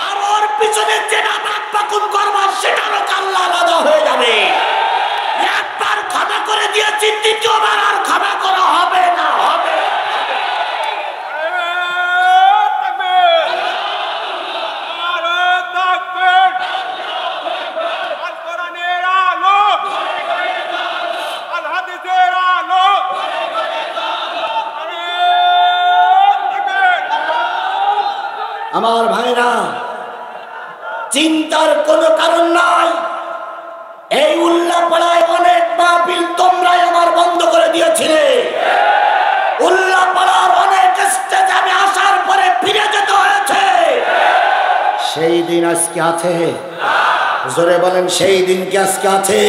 আর ওর পিছনে যেটা বাকবাকুন করবা সেটারও কাল্লা আলাদা হয়ে যাবে। একবার ক্ষমা করে দিয়েছি, দ্বিতীয়বার আর ক্ষমা করা হবে না, হবে। আমার ভাইরা, চিন্তার কোনো কারণ নাই। এই উল্লাপাড়ায় অনেক মাহফিল তোমরাই আমার বন্ধ করে দিয়েছিলে। উল্লাপাড়ার অনেক স্টেজে আমি আসার পরে ফিরে যেতে হয়েছে। সেই দিন আজকে আছে? জোরে বলেন, সেই দিন কি আজকে আছে?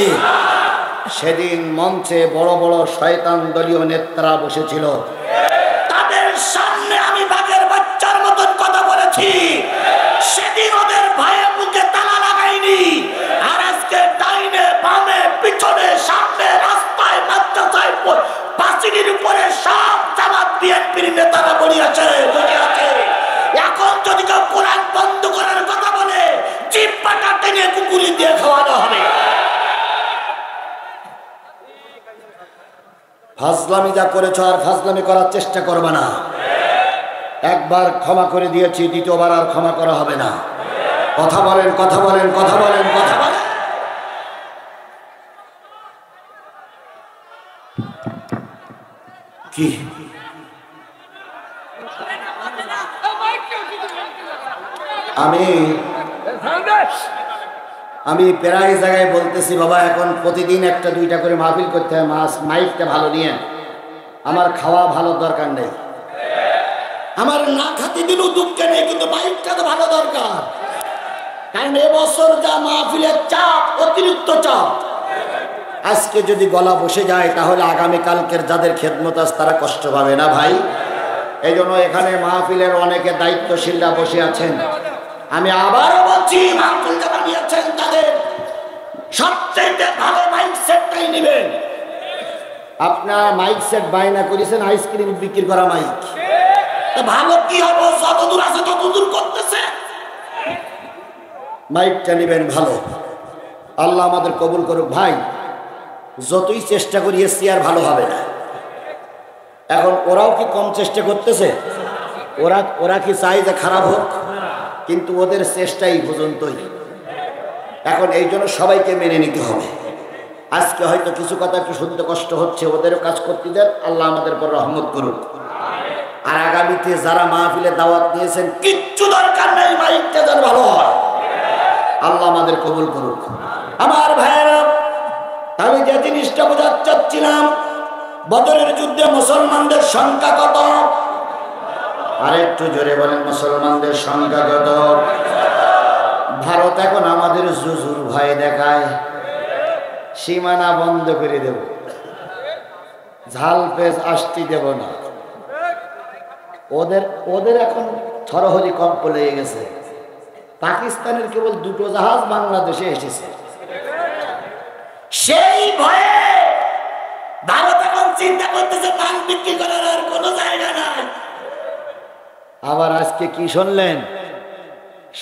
সেদিন মঞ্চে বড় বড় শয়তান দলীয় নেতারা বসেছিল, তাদের সামনে আমি বাঘের বাচ্চার মতন কথা বলেছি। সেদিন ওদের ভয়ে মুখে তালা লাগাইনি। আর আজকে ডাইনে বামে পিছনে সামনে রাস্তায় মাদ্রাসায় পাঁচিলের উপরে সব জামাত বিএনপির নেতারা বসে আছে। এখন যদি কেউ কোরআন বন্ধ করার কথা বলে, জিহ্বাটা টেনে কুকুরি দিয়ে খাওয়ানো হবে। ফাজলামি যা করেছ আর ফাজলামি করার চেষ্টা করবে না। একবার ক্ষমা করে দিয়েছি, দ্বিতীয়বার আর ক্ষমা করা হবে না। কথা বলেন, কথা বলেন, কথা বলেন, কথা বলেন। কি আমি প্রায় জায়গায় বলতেছি, বাবা এখন প্রতিদিন একটা দুইটা করে মাহফিল করতে হয়, মাইকটা ভালো নিয়ে। আমার খাওয়া ভালো দরকার নেই, আমার না খাতে দিলেও দুঃখ নেই, কিন্তু মাইকটা তো ভালো দরকার। কারণ এবছর যা মাহফিলের চাপ, অতিরিক্ত চাপ। আজকে যদি গলা বসে যায় তাহলে আগামীকালকের যাদের খেদমত আছে তারা কষ্ট পাবে না ভাই। এই জন্য এখানে মাহফিলের অনেকে দায়িত্বশীলরা বসে আছেন। আমি আবারও বলছি, মাহফিল যারা নিয়েছেন তাদের সবচেয়ে ভালো মাইক সেটটাই নেবেন। আপনার মাইক সেট বায়না করেছেন আইসক্রিম বিক্রি করা মাইক, ভালো কি হবে? যতদূর আছে ততদূর করতেছে। মাইকটা নেবেন ভালো। আল্লাহ আমাদের কবুল করুক। ভাই যতই চেষ্টা করি এসছি আর ভালো হবে না। এখন ওরাও কি কম চেষ্টা করতেছে? ওরা কি চাই যে খারাপ হোক? কিন্তু ওদের চেষ্টাই পর্যন্তই। এখন এই জন্য সবাইকে মেনে নিতে হবে। আজকে হয়তো কিছু কথা একটু শুনতে কষ্ট হচ্ছে, ওদেরও কাজ করতে দেন। আল্লাহ আমাদের পর রহমত করুক। আর আগামীতে যারা মাহফিলে দাওয়াত নিয়েছেন, কিচ্ছু দরকার নেই, মাইকটা যেন ভালো হয়। আল্লাহ আমাদের কবুল করুক। আমার ভাইয়েরা, আমি যে জিনিসটা বোঝাতে চাচ্ছিলাম, বদরের যুদ্ধে মুসলমানদের সংখ্যা কত? আরেকটু জোরে বলেন, মুসলমানদের সংখ্যা কত? ভারত এখন আমাদের জুজুর ভয় দেখায়, সীমানা বন্ধ করে দেব, ঝাল পেঁচ আসতে দেব না। ওদের এখন থরহরি কম্প লেগে গেছে। পাকিস্তানের কেবল 2টো জাহাজ বাংলাদেশে এসেছে, সেই ভয়ে ভারত এখন চিন্তা করতেছে মাল বিক্রি করার আর কোনো জায়গা নাই। আবার আজকে কি শুনলেন?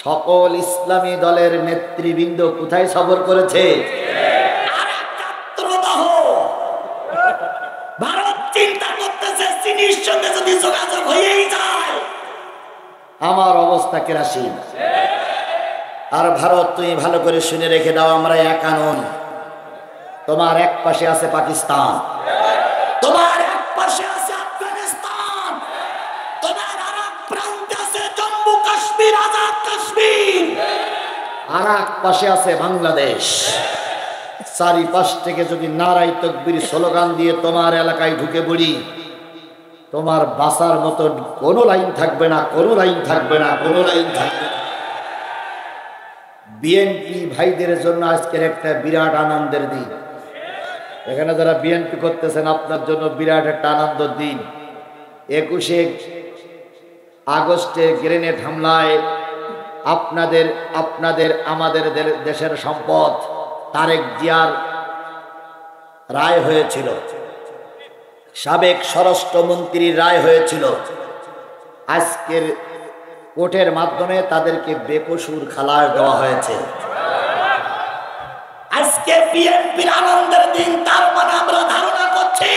সকল ইসলামী দলের নেতৃবৃন্দ কোথায় সফর করেছে? ভারত চিন্তা করতেছে চীনের সঙ্গে যদি যোগাযোগ হয়েই যায় আমার অবস্থা কেরাসিন। আর ভারত, তুমি ভালো করে শুনে রেখে দাও, আমরা একা নই। তোমার এক পাশে আছে পাকিস্তান, তোমার এক পাশে আছে আফগানিস্তান, তোমার আরেক প্রান্তে আছে জম্মু কাশ্মীর, আজাদ কাশ্মীর, আর এক পাশে আছে বাংলাদেশ। চারিপাশ থেকে যদি নারাই তাকবীর স্লোগান দিয়ে তোমার এলাকায় ঢুকে পড়ি, তোমার বাঁচার মতো কোনো লাইন থাকবে না, কোনো লাইন থাকবে না, কোনো লাইন থাকবে না। বিএনপি ভাইদের জন্য আজকের একটা বিরাট আনন্দের দিন। এখানে যারা বিএনপি করতেছেন আপনার জন্য বিরাট একটা আনন্দের দিন। 21শে আগস্টে গ্রেনেড হামলায় আমাদের দেশের সম্পদ তারেক জিয়ার রায় হয়েছিল, সাবেক স্বরাষ্ট্রমন্ত্রীর রায় হয়েছিল। আজকের কোর্টের মাধ্যমে তাদেরকে বেকসুর খালাস দেওয়া হয়েছে। আজকে বিএনপির আনন্দের দিন, তার মানে আমরা ধারণা করছি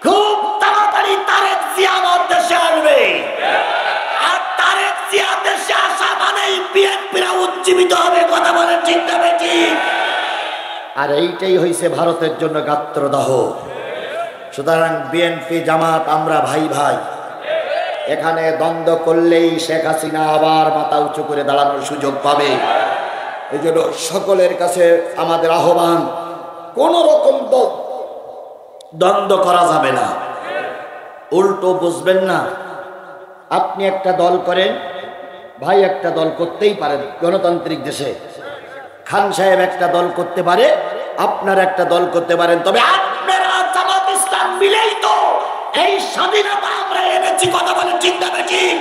খুব তাড়াতাড়ি তারেক জিয়া আমার দেশে আসবে। আর তারেক জিয়া দেশে আসা মানেই বিএনপিরা উজ্জীবিত হবে। কথা বলেন ঠিক না বেঠিক? আর এইটাই হইছে ভারতের জন্য গাত্রদাহ। সুতরাং বিএনপি জামাত আমরা ভাই ভাই। এখানে দ্বন্দ্ব করলেই শেখ হাসিনা আবার মাথা উঁচু করে দাঁড়ানোর সুযোগ পাবে। এই জন্য সকলের কাছে আমাদের আহ্বান, কোন রকম দ্বন্দ্ব করা যাবে না। উল্টো বুঝবেন না। আপনি একটা দল করেন, ভাই একটা দল করতেই পারেন গণতান্ত্রিক দেশে। খান সাহেব একটা দল করতে পারে, আপনার একটা দল করতে পারেন, তবে আপনারা জামাত ইসলাম মিলেই তো এই স্বাধীনতা আমরা এনেছি। কথা বলে ঠিক না বেঠিক?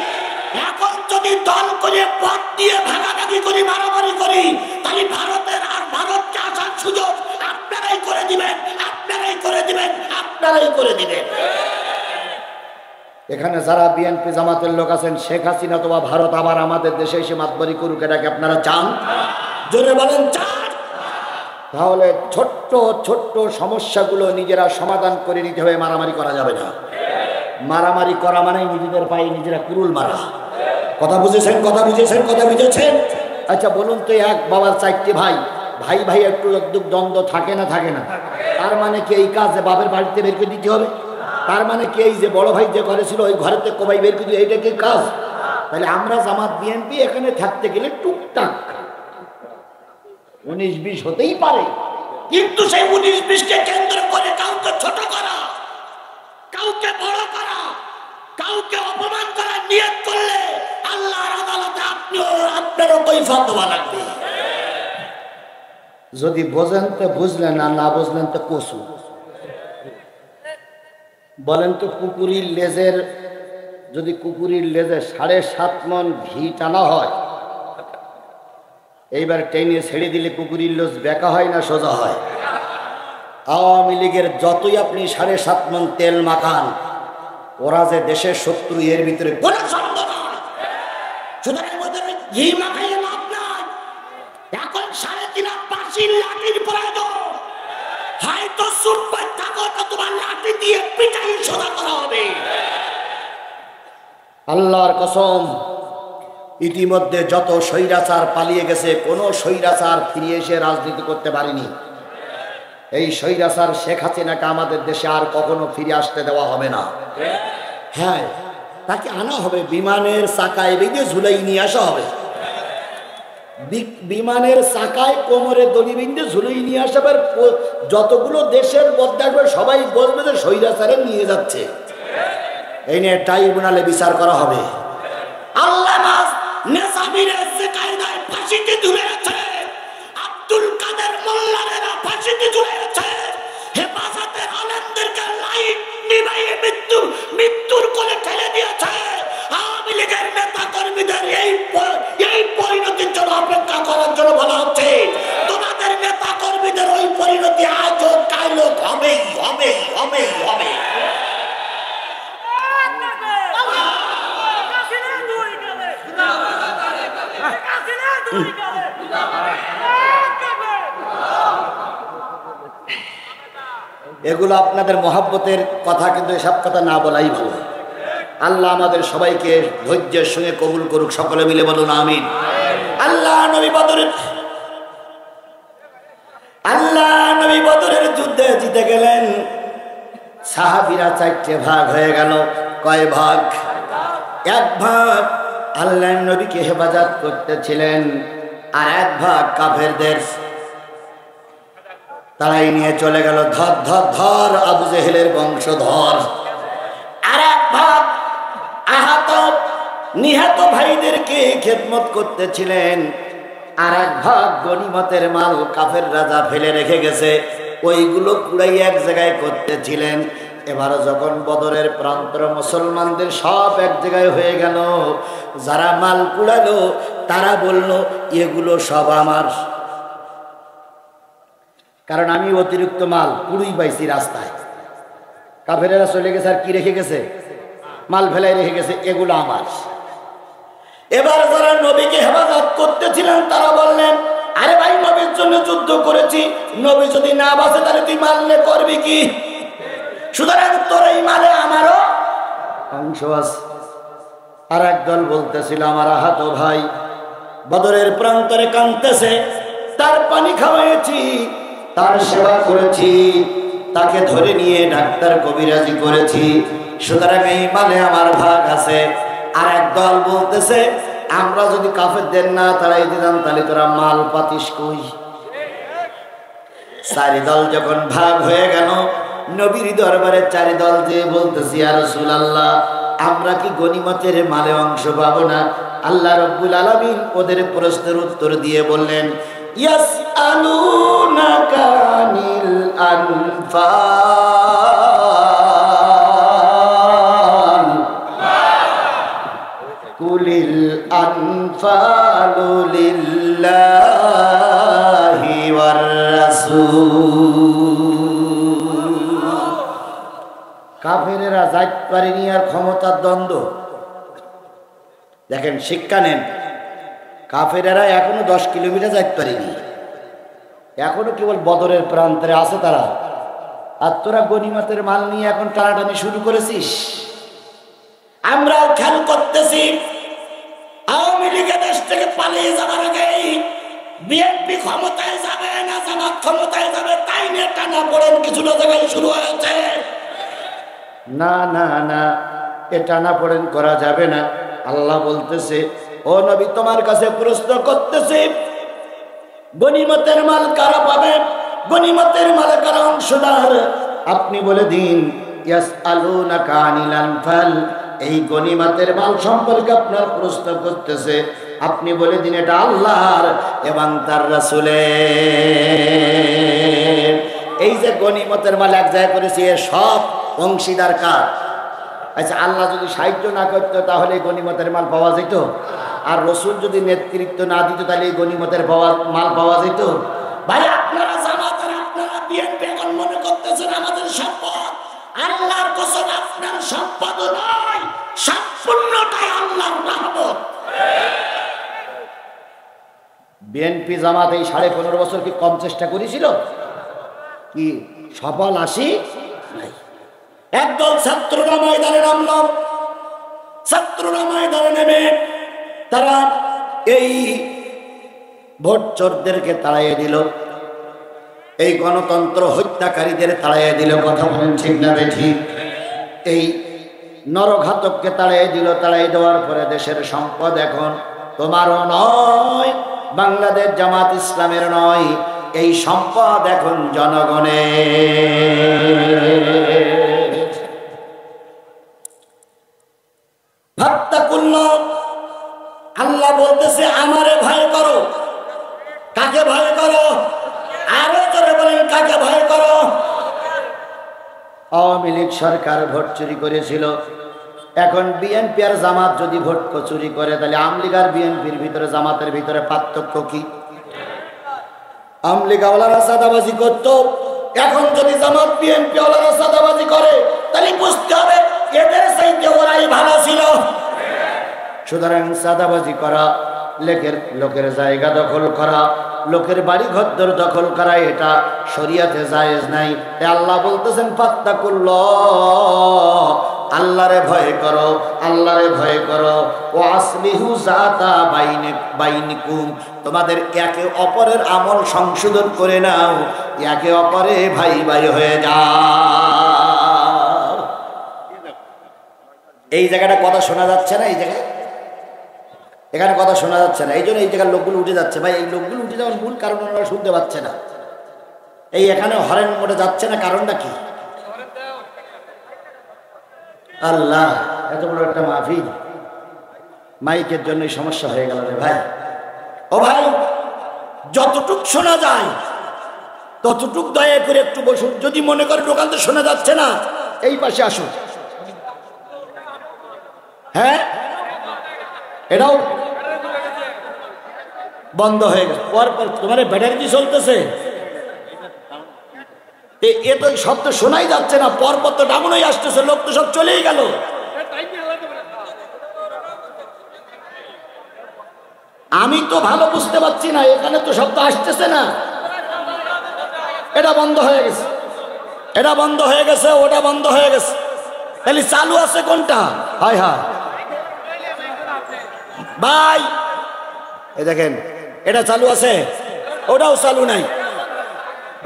এখন যদি দল করে পথ দিয়ে ভাগাভাগি করি, মারামারি করি, তাহলে ভারতের আর ভারতকে আসার সুযোগ আপনারাই করে দিবেন, আপনারাই করে দিবেন, আপনারাই করে দিবেন। এখানে যারা বিএনপি জামাতের লোক আছেন, শেখ হাসিনা তো ভারত আবার আমাদের দেশে এসে মাতবরি করুক, এটাকে আপনারা চান? জোরে বলেন চান? তাহলে ছোট্ট ছোট্ট সমস্যাগুলো নিজেরা সমাধান করে নিতে হবে, মারামারি করা যাবে না। মারামারি করা মানে নিজেদের পায়ে নিজেরা কুরুল মারা। কথা বুঝেছেন? কথা বুঝেছেন? কথা বুঝেছেন? আচ্ছা বলুন তো, এক বাবার 4টে ভাই, ভাই ভাই একটু দ্বন্দ্ব থাকে না? থাকে না? তার মানে কি এই কাজ বাপের বাড়িতে বের করে দিতে হবে? তার মানে কি এই যে বড় ভাই যে করেছিল ওই ঘরে থেকে ভাই বের করে, এইটা কি কাজ? তাহলে আমরা জামাত বিএনপি এখানে থাকতে গেলে টুকটাক 19-20 হতেই পারে, কিন্তু সেই 19-20কে কেন্দ্র করে কাউকে ছোট করা, কাউকে বড় করা, কাউকে অপমান করার নিয়ত করলে আল্লাহর আদালতে আপনারও কৈফিয়ত দেওয়া লাগবে। যদি বোঝেন তো বুঝলেন, আর না বুঝলেন তো কসু। বলেন তো, কুকুরের লেজের, যদি কুকুরের লেজে 7.5 মণ ঘি টানা হয়, এইবার টেনে ছেড়ে দিলে কুকুরের লেজ বেঁকা হয় না সোজা হয়? আওয়ামী লীগের যতই আপনি 7.5 মণ তেল মাখান, ওরা যে দেশের শত্রু এর ভিতরে কোনো সন্দেহ নাই। সুতরাং ওদের ঘি মাখাইয়ে লাভ নাই। এখন 3.5 লাঠির প্রয়োজন। হয়তো সুরপাত থাকো তো তোমার লাঠি দিয়ে পিটাই সোজা করা হবে। আল্লাহর কসম, ইতিমধ্যে যত স্বৈরাচার পালিয়ে গেছে, কোনো স্বৈরাচার ফিরে এসে রাজনীতি করতে পারেনি। এই স্বৈরাচার শেখ হাসিনাকে আমাদের দেশে আর কখনো ফিরে আসতে দেওয়া হবে না। হ্যাঁ, তাকে আনা হবে, বিমানের চাকায় বেঁধে ঝুলাই নিয়ে আসা হবে। বিমানের চাকায় কোমরে দড়ি বেঁধে ঝুলাই নিয়ে আসা হবে। যতগুলো দেশের মধ্যে আসবে সবাই বলবে যে স্বৈরাচারে নিয়ে যাচ্ছে। এই নিয়ে ট্রাইব্যুনালে বিচার করা হবে। আল্লামা নেসাবিরের যে কায়দায় ফাঁসিতে ঝুলিয়েছে, আব্দুল কাদের মোল্লারেরা ফাঁসিতে ঝুলিয়েছে, হেফাজতের আলেমদেরকে লাইট নিভাইয়ে মৃত্যুর কোলে ঠেলে দিয়েছে। আওয়ামী লীগের নেতা কর্মীদের এই পরিণতির জন্য অপেক্ষা করার জন্য বলা হচ্ছে, তোমাদের নেতা কর্মীদের ওই পরিণতি আজ হোক কাল হোক হবেই হবেই হবেই হবে। এগুলো আপনাদের মহাব্বতের কথা, কিন্তু এসব কথা না বলাই ভালো। আল্লাহ আমাদের সবাইকে ধৈর্যের সঙ্গে কবুল করুক। সকলে মিলে বলুন আমিন। আল্লাহ নবী বদরের যুদ্ধে জিতে গেলেন। সাহাবীরা 4টে ভাগ হয়ে গেল। কয় ভাগ? এক ভাগ আল্লাহ নবীকে হেফাজত করতেছিলেন, আর এক ভাগ কাফেরদের তারাই নিয়ে চলে গেল। ধর ধর ধর আবু জেহেলের বংশধর। আর এক ভাগ আহত নিহত ভাইদেরকে খেদমত করতেছিলেন। আর এক ভাগ গনিমতের মাল কাফের রাজা ফেলে রেখে গেছে, ওইগুলো কুড়াই এক জায়গায় করতেছিলেন। এবার যখন বদরের প্রান্তর মুসলমানদের সব এক জায়গায় হয়ে গেল, যারা মাল কুড়ালো তারা বলল এগুলো সব আমার, কারণ আমি অতিরিক্ত মাল পুরোই পাইছি রাস্তায়। কাফেরেরা চলে গেছে, আর কি রেখে গেছে? মাল ফেলাই রেখে গেছে, এগুলো আমার। এবার যারা নবীকে হেফাজত করতেছিলেন তারা বললেন, আরে ভাই নবীর জন্য যুদ্ধ করেছি, নবী যদি না বাঁচে তাহলে তুই মারলে করবি কি? সুতরাং তোর এই মালে আমারও অংশ আছে। আর একদল বলতেছিল, আমার আহত ভাই বদরের প্রান্তরে কাঁদতেছে, তার পানি খাওয়াইছি, তার সেবা করেছি, তাকে ধরে নিয়ে ডাক্তার কবিরাজি করেছি, সুতরাং এই মালে আমার ভাগ আছে। আর একদল বলতেছে, আমরা যদি কাফেরদের না তাড়াই দিতাম তাহলে তোরা মাল পাতিস কই? চারি দল যখন ভাগ হয়ে গেল, নবীর দরবারে চারি দল যে বলতেছি, ইয়া রাসূলুল্লাহ আমরা কি গনিমতের মালে অংশ পাবো না? আল্লাহ রাব্বুল আলামিন ওদের প্রশ্নের উত্তর দিয়ে বললেন, ইয়াসআলুনাকা আনিল আনফাল কুলিল আনফালু লিল্লাহি ওয়ার রাসূল। কাফেরেরা যাইত পারেনি আর ক্ষমতার দ্বন্দ্ব। দেখেন, শিক্ষা নেন, কাফেরেরা এখনো 10 কিলোমিটার যাইতে পারেনি, এখনো কেবল বদরের প্রান্তরে আছে তারা। আর তোরা গনিমতের মাল নিয়ে এখন টানাটানি শুরু করেছিস। আমরাও খেয়াল করতেছি, আওয়ামী লীগের দেশ থেকে পালিয়ে যাবার আগেই বিএনপি ক্ষমতায় যাবে না জামাত ক্ষমতায় যাবে তাই নিয়ে টানা পড়েন কিছুটা জায়গায় শুরু হয়েছে। না না না, এ টানা পড়েন করা যাবে না। আল্লাহ বলতেছে, ও নবী তোমার কাছে প্রশ্ন করতেছে, গনিমতের মাল কারা পাবে, গনিমতের মাল কারা অংশদার? আপনি বলে দিন, ইয়াসআলুনাকা আনিল আনফাল, এই গনিমতের মাল সম্পর্কে আপনার প্রশ্ন করতেছে, আপনি বলে দিন এটা আল্লাহর এবং তার রাসূলের। এই যে গনিমতের মাল এক জায়গায় করেছি, এর সব অংশীদার কার? আচ্ছা, আল্লাহ যদি সাহায্য না করতো তাহলে এই গনিমতের মাল পাওয়া যেত? আর রসুল যদি নেতৃত্ব না দিত তাহলে এই গনিমতের মাল পাওয়া যেত? ভাই আপনারা জামাতের, আপনারা বিএনপি এখন মনে করতেছেন আমাদের সম্পদ। আল্লাহর কসম, আপনার সম্পদ নয়, সম্পূর্ণটাই আল্লাহর রহমত। বিএনপি জামাত এই 15.5 বছর কি কম চেষ্টা করেছিল? কি সফল আসি নাই? একদল ছাত্ররা ময়দানে নামল, ছাত্ররা ময়দানে নেমে তারা এই ভোট চোরদেরকে তাড়াইয়ে দিল, এই গণতন্ত্র হত্যাকারীদের তাড়াইয়ে দিল। কথা বলেন ঠিক না বেঠিক? এই নরঘাতককে তাড়াইয়ে দিল। তাড়াইয়ে দেওয়ার পরে দেশের সম্পদ এখন তোমারও নয়, বাংলাদেশ জামাত ইসলামের নয়, এই সম্পদ এখন জনগণের। ফাত্তাকুল্লাহ, আল্লাহ বলতেছে আমারে ভয় করো। কাকে ভয় করো? আরো জোরে বলেন, কাকে ভয় করো? আওয়ামী লীগ সরকার ভোট চুরি করেছিল, এখন বিএনপি আর জামাত যদি ভোট চুরি করে তাহলে আওয়ামী লীগ আর বিএনপির ভিতরে, জামাতের ভিতরে পার্থক্য কি? আওয়ামী লীগ ওয়ালারা সাদাবাজি করতো, এখন যদি জামাত বিএনপি ওয়ালারা সাদাবাজি করে তাহলে বুঝতে হবে এদের চাইতে ওরাই ভালো ছিল। সুতরাং সাদাবাজি করা, লোকের জায়গা দখল করা, লোকের বাড়ি ঘর দখল করা, এটা শরিয়াতে জায়েজ নাই। আল্লাহ বলতেছেন ফাত্তাকুল্লাহ, আল্লাহরে ভয় করো, আল্লাহরে ভয় করো। ও আসলিহু যাতা বাইনিকুম, তোমাদের একে অপরের আমল সংশোধন করে নাও, একে অপরে ভাই ভাই হয়ে যাও। এই জায়গাটা কথা শোনা যাচ্ছে না, এই জায়গায় এখানে কথা শোনা যাচ্ছে না, এই জন্য এই জায়গার লোকগুলো উঠে যাচ্ছে। ভাই এই লোকগুলো উঠে যাওয়ার মূল কারণ ওনারা শুনতে পাচ্ছে না। এই এখানে হরেন মোটে যাচ্ছে না, কারণটা কি? আল্লাহ, এত বড় একটা মাহফিল, মাইকের জন্য সমস্যা হয়ে গেল রে ভাই। ও ভাই, যতটুক শোনা যায় ততটুক দয়া করে একটু বসুন। যদি মনে করে দোকান তো শোনা যাচ্ছে না, এই পাশে আসুন। হ্যাঁ, এটাও বন্ধ হয়ে গেছে। পরপর তোমার ব্যাটারি চলতেছে, এ তো শব্দ শোনাই যাচ্ছে না, পরপর তো ডাউনই আসতেছে, লোক তো সব চলেই গেল। আমি তো ভালো বুঝতে পারছি না, এখানে তো শব্দ আসতেছে না। এটা বন্ধ হয়ে গেছে, এটা বন্ধ হয়ে গেছে, ওটা বন্ধ হয়ে গেছে, তাহলে চালু আছে কোনটা? হায় হায় ভাই, এই দেখেন এটা চালু আছে, ওটাও চালু নাই,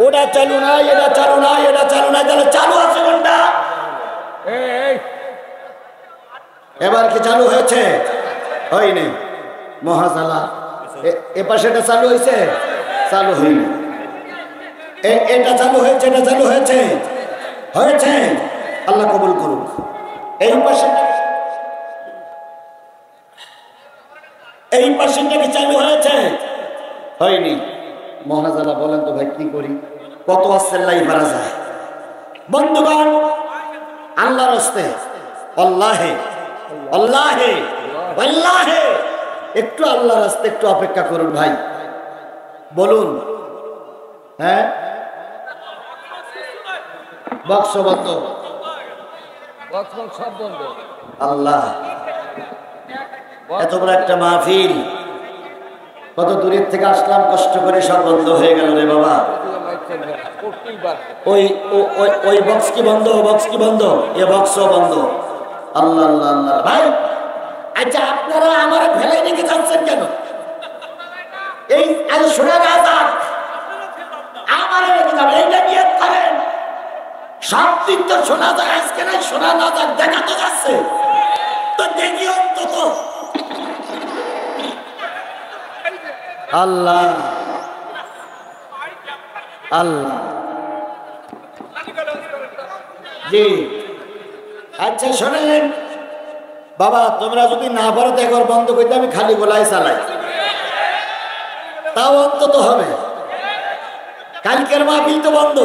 ওটা চালু নাই, এটা চালু নাই, এটা চালু নাই, তাহলে চালু আছে কোনটা? এবার কি চালু হয়েছে? হয়নি, মহাজালা। এ পাশে এটা চালু হয়েছে, চালু হয়নি। এটা চালু হয়েছে, এটা চালু হয়েছে, হয়েছে, আল্লাহ কবুল করুক। এই পাশে, এই পাশেটা কি চালু হয়েছে? হয়নি, মহাজালা। বলেন তো ভাই কি করি? কত আল্লাহ পারা যায়? বন্ধুগণ, আল্লাহর রাস্তে, আল্লাহে আল্লাহে আল্লাহে, একটু আল্লাহর রাস্তে একটু অপেক্ষা করুন ভাই। বলুন, হ্যাঁ বক্স বন্ধ, আল্লাহ এত বড় একটা মাহফিল, কত দূরের থেকে আসলাম কষ্ট করে, সব বন্ধ হয়ে গেল রে বাবা। ওই ওই বক্স কি বন্ধ? বক্স কি বন্ধ? এ বক্সও বন্ধ। আল্লাহ আল্লাহ আল্লাহ। ভাই আচ্ছা, আপনারা আমার ফেলে রেখে যাচ্ছেন কেন? এই আজ শোনা না যাক, আমার রেখে যাবেন, এইটা নিয়ে করেন। সব দিক তো শোনা যায়, আজকে না শোনা না যাক, দেখা তো যাচ্ছে, তো দেখি অন্তত। আল্লাহ আল্লাহ, জি আচ্ছা শোনেন বাবা, তোমরা যদি না পারো তো একবার বন্ধ করতে, আমি খালি গোলায় চালাই, তাও অন্তত হবে। কালকের মাহফিল তো বন্ধ,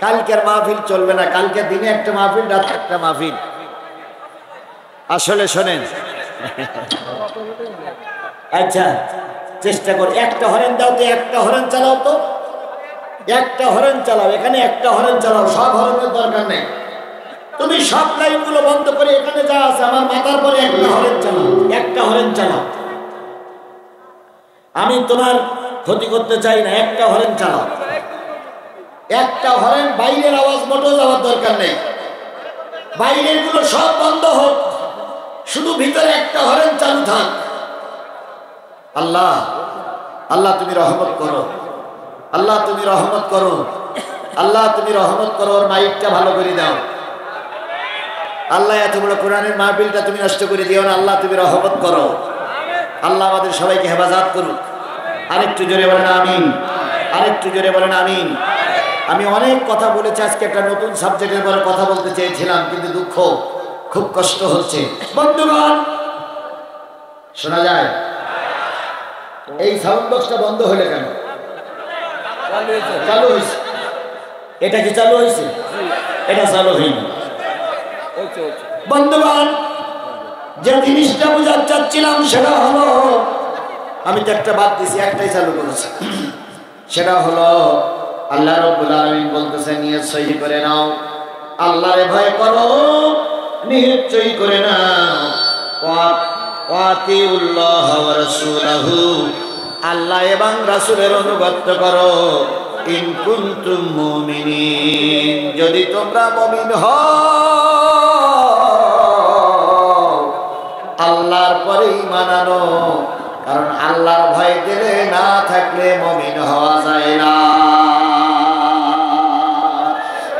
কালকের মাহফিল চলবে না, কালকে দিনে একটা মাহফিল, রাতে একটা মাহফিল। আসলে শোনেন, আচ্ছা চেষ্টা করি, একটা হরেন দাও তো, একটা হরেন চালাও তো, একটা হরেন চালাও, এখানে একটা হরেন চালাও, সব হরেনের দরকার নেই। তুমি সব লাইনগুলো বন্ধ করে এখানে যা আছে আমার মাথার পরে একটা হরেন চালাও, একটা হরেন চালাও। আমি তোমার ক্ষতি করতে চাই না, একটা হরেন চালাও, একটা হরেন। বাইরের আওয়াজ মোটেও যাওয়ার দরকার নেই, বাইরের গুলো সব বন্ধ হোক, শুধু ভিতরে একটা হরেন চালু থাক। আল্লাহ আল্লাহ তুমি রহমত করো, আল্লাহ তুমি রহমত করো, আল্লাহ তুমি রহমত করো। ওর মাইকটা ভালো করে দাও আল্লাহ, এত বড় কোরআনের মাহফিলটা তুমি নষ্ট করে দিও না, আল্লাহ তুমি রহমত করো। আল্লাহ আমাদের সবাইকে হেফাজত করুক। আরেকটু জোরে বলেন আমিন, আরেকটু জোরে বলেন আমিন। আমি অনেক কথা বলেছি, আজকে একটা নতুন সাবজেক্টের পরে কথা বলতে চেয়েছিলাম, কিন্তু দুঃখ, খুব কষ্ট হচ্ছে। বন্ধুগণ শোনা যায়? এই সাউন্ড বক্সটা বন্ধ হলে কেন? চালু হয়েছে, এটা কি চালু হয়েছে? এটা চালু হয়নি। বন্ধুগণ, যে জিনিসটা বোঝাতে চাচ্ছিলাম সেটা হলো, আমি তো একটা বাদ দিছি, একটাই চালু করেছি, সেটা হলো আল্লাহ রাব্বুল আলামিন বলতেছেন, নিশ্চয়ই করে নাও, আল্লাহরে ভয় করো, নিশ্চয়ই করে নাও, ওয়াতিউল্লাহ ওয়া রাসূলাহু, আল্লাহ এবং রাসূলের অনুগত করো, ইন কুনতুম মুমিনিন, যদি তোমরা মুমিন হও। আল্লাহর পরে ঈমান আনো, কারণ আল্লাহর ভয় দিলে না থাকলে মুমিন হওয়া যায় না।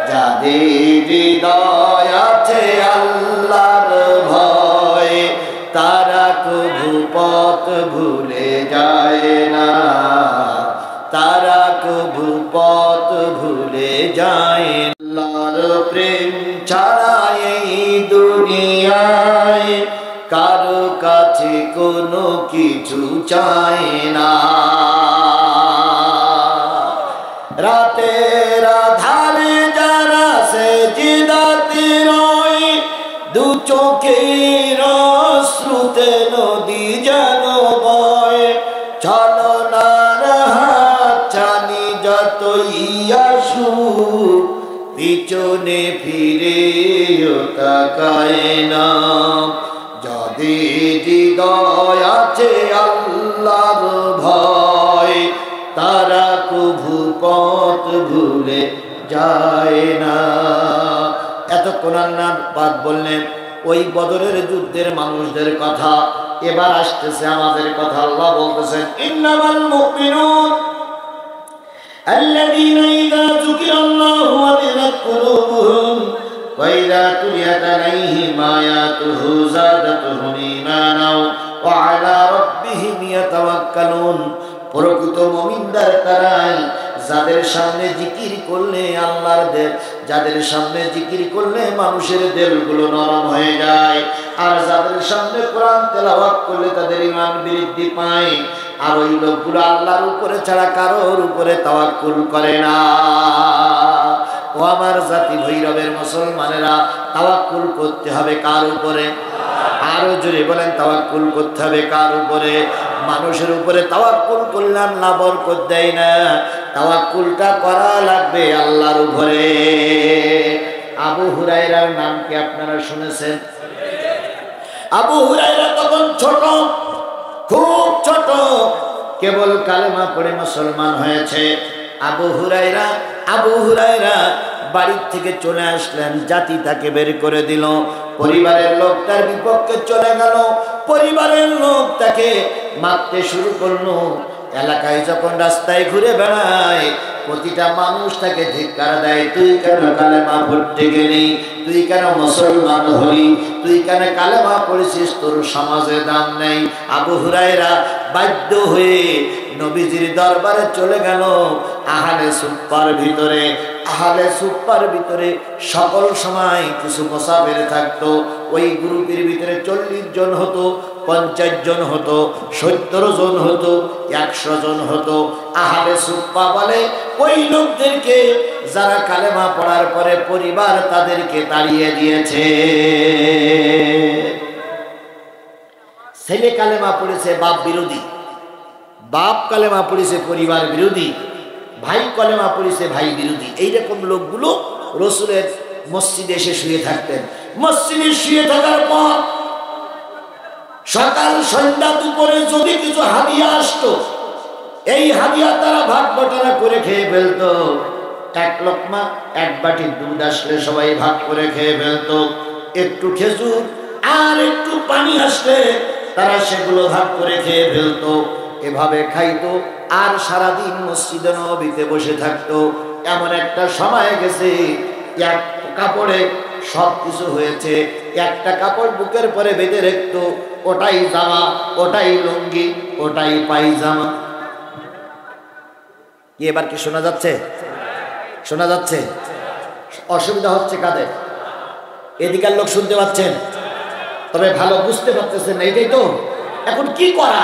যাদের হৃদয় আছে আল্লাহর ভয়, তারা কভু পথ ভুলে যায় না, তারা কভু পথ ভুলে যায় না। আল্লাহর প্রেম ছাড়া এই দুনিয়ায় কারো কাছে কোনো কিছু চায় না। রাতের আধারে যারা সেজদাতে রয়, দু চোখের অশ্রুতে নদী যেন বয়, ছলনার হাত ছানি যতই আসুক, পিছনে ফিরেও তাকায় না। যাদের হৃদয় আছে আল্লাহ যায় না। এতক্ষণ আল্লাহ পাক বললেন ওই বদরের যুদ্ধের মানুষদের কথা, এবার আসতেছে আমাদের কথা। আল্লাহ বলতেছেন ইন্নামাল মুমিনুন الذين إذا ذكر الله وجلت قلوبهم وإذا تليت عليهم آياته زادتهم إيمانا وعلى ربهم يتوكلون। প্রকৃত মুমিনদার তারাই যাদের সামনে জিকির করলে আল্লাহর দেব, যাদের সামনে জিকির করলে মানুষের দিলগুলো নরম হয়ে যায়, আর যাদের সামনে কোরআন তেলাওয়াত করলে তাদের ঈমান বৃদ্ধি পায়। আর ওই লোকগুলো আল্লাহর উপরে ছাড়া কারোর উপরে তাওয়াক্কুল করে না। ও আমার জাতি ভৈরবের মুসলমানেরা, তাওয়াক্কুল করতে হবে কার উপরে? আরো জোরে বলেন, তাওয়াক্কুল করতে হবে কার উপরে? মানুষের উপরে তাওয়াক্কুল করলে আল্লাহ বরকত দেয় না, তাওয়াক্কুলটা করা লাগবে আল্লাহর উপরে। আবু হুরায়রার নাম কি আপনারা শুনেছেন? আবু হুরায়রা তখন ছোট, খুব ছোট, কেবল কালেমা পড়ে মুসলমান হয়েছে। আবু হুরায়রা বাড়ির থেকে চলে আসলেন, জাতি তাকে বের করে দিল, পরিবারের লোক তার বিপক্ষে চলে গেল, পরিবারের লোক তাকে মারতে শুরু করলো। এলাকায় যখন রাস্তায় ঘুরে বেড়ায় প্রতিটা মানুষ তাকে ধিক্কার দেয়, তুই কেন কালেমা পড়তে গেলি, তুই কেন মুসলমান হলি, তুই কেন কালেমা পড়েছিস, তোর সমাজে দাম নেই। আবু হুরায়রা বাধ্য হয়ে নবীজির দরবারে চলে গেল। আহলে সুফার ভিতরে সকল সময় কিছু মুসাফির থাকতো। ওই গ্রুপের ভিতরে 40 জন হতো, 50 জন হতো, 70 জন হতো, 100 জন হতো। আহলে সুফা বলে ওই লোকদেরকে যারা কালেমা পড়ার পরে পরিবার তাদেরকে তাড়িয়ে দিয়েছে। ছেলে কালেমা পড়েছে বাপ বিরোধী, বাপ কালেমা পড়েছে পরিবার বিরোধী, ভাই কালেমা পড়েছে ভাই বিরোধী। এইরকম লোকগুলো রসুলের মসজিদে এসে শুয়ে থাকতেন। মসজিদে শুয়ে থাকার পর সকাল সন্ধ্যা দুপুরে যদি কিছু হাদিয়া আসতো, এই হাদিয়া তারা ভাগ বটারা করে খেয়ে ফেলতো। এক লোকমা এক বাটি দুধ আসলে সবাই ভাগ করে খেয়ে ফেলতো। একটু খেজুর আর একটু পানি আসলে তারা সেগুলো ভাগ করে খেয়ে ফেলতো। এভাবে খাইতো আর সারাদিন মসজিদে নববীতে বসে থাকতো। এমন একটা সময় গেছে, এক কাপড়ে সব কিছু হয়েছে, একটা কাপড় বুকের পরে বেঁধে রাখতো, ওটাই জামা, ওটাই লুঙ্গি, ওটাই পায়জামা। এবার কি শোনা যাচ্ছে? শোনা যাচ্ছে? অসুবিধা হচ্ছে কাদের? এদিকার লোক শুনতে পাচ্ছেন, তবে ভালো বুঝতে পারতেছেন, এইটাই তো। এখন কি করা?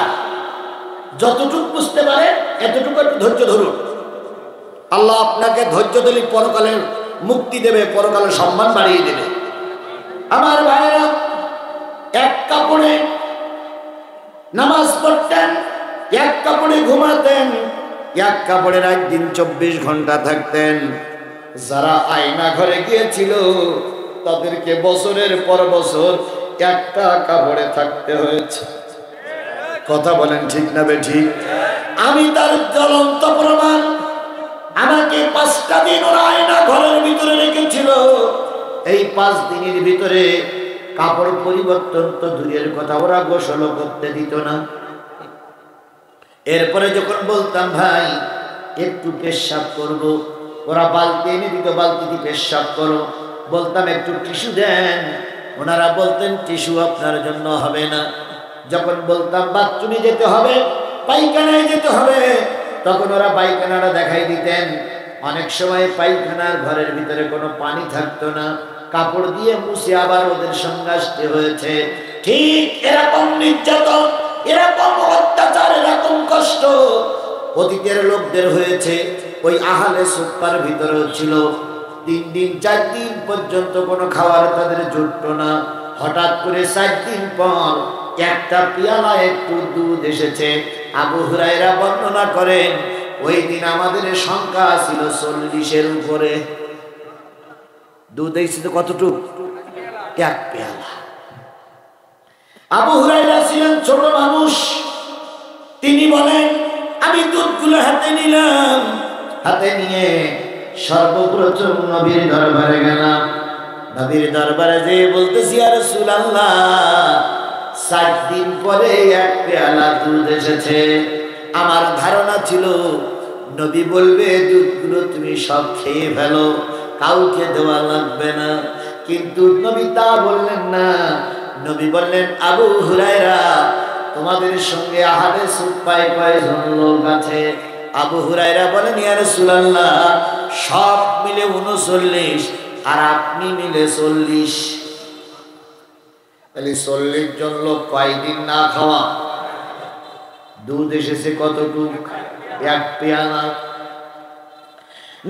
যতটুকু বুঝতে পারে এতটুকু একটু ধৈর্য ধরুন। আল্লাহ আপনাকে ধৈর্য দিলে পরকালের মুক্তি দেবে, পরকালের সম্মান বাড়িয়ে দেবে। আমার ভাইয়েরা, এক কাপড়ে নামাজ পড়তেন, এক কাপড়ে ঘুমাতেন, এক কাপড়ে রাত দিন 24 ঘন্টা থাকতেন। যারা আয়না ঘরে গিয়েছিল তাদেরকে বছরের পর বছর একটা কাপড়ে থাকতে হয়েছে। কথা বলেন ঠিক না বেঠিক? আমি তার জ্বলন্ত প্রমাণ। আমাকে 5টা দিন ওরা আয়না ঘরের ভিতরে রেখেছিল। এই 5 দিনের ভিতরে কাপড় পরিবর্তন তো দূরের কথা, ওরা গোসল করতে দিত না। এরপরে যখন বলতাম ভাই একটু পেশাব করব, ওরা বালতি এনে দিত, বালতি দিয়ে পেশাব করো। বলতাম একটু টিস্যু দেন, ওনারা বলতেন টিস্যু আপনার জন্য হবে না। যখন বলতাম বাথরুমে যেতে হবে, পায়খানায় যেতে হবে, তখন ওরা পায়খানাটা দেখাই দিতেন। অনেক সময় পায়খানার ঘরের ভিতরে কোনো পানি থাকতো না, কাপড় দিয়ে মুছে আবার ওদের সঙ্গে আসতে হয়েছে। ঠিক এরকম নির্যাতন, এরকম অত্যাচার, এরকম কষ্ট অতীতের লোকদের হয়েছে। ওই আহলে সুফার ভিতরেও ছিল। 3 দিন 4 দিন পর্যন্ত কোনো খাবার তাদের জুটতো না। হঠাৎ করে 4 দিন পর একটা পেয়ালা একটু দুধ এসেছে। আবু হুরায়রা বর্ণনা করেন ওই দিন আমাদের সংখ্যা ছিল 40-এর উপরে। দুধ এসেছে কতটুক? 1 পেয়ালা। আবু হুরায়রা ছিলেন ছোট মানুষ। তিনি বলেন আমি দুধগুলো হাতে নিলাম, হাতে নিয়ে সর্বপ্রথম নবীর দরবারে গেলাম। নবীর দরবারে যেয়ে বলতেছি, ইয়া রাসূলুল্লাহ, 7 দিন পরে এক পেয়ালা দুধ এসেছে। আমার ধারণা ছিল নবী বলবে দুধগুলো তুমি সব খেয়ে ফেলো, কাউকে দেওয়া লাগবে না, কিন্তু নবী তা বললেন না। নবী বললেন, আবু হুরায়রা, তোমাদের সঙ্গে আহারে সুপায় কয়জন লোক আছে? আবু হুরায়রা বলেন, ইয়া রাসূলুল্লাহ, সব মিলে 39 আর আপনি মিলে 40। তাহলে 40 জন লোক কয়দিন না খাওয়া? দুধ এসেছে কতটুক? এক পেয়ালা।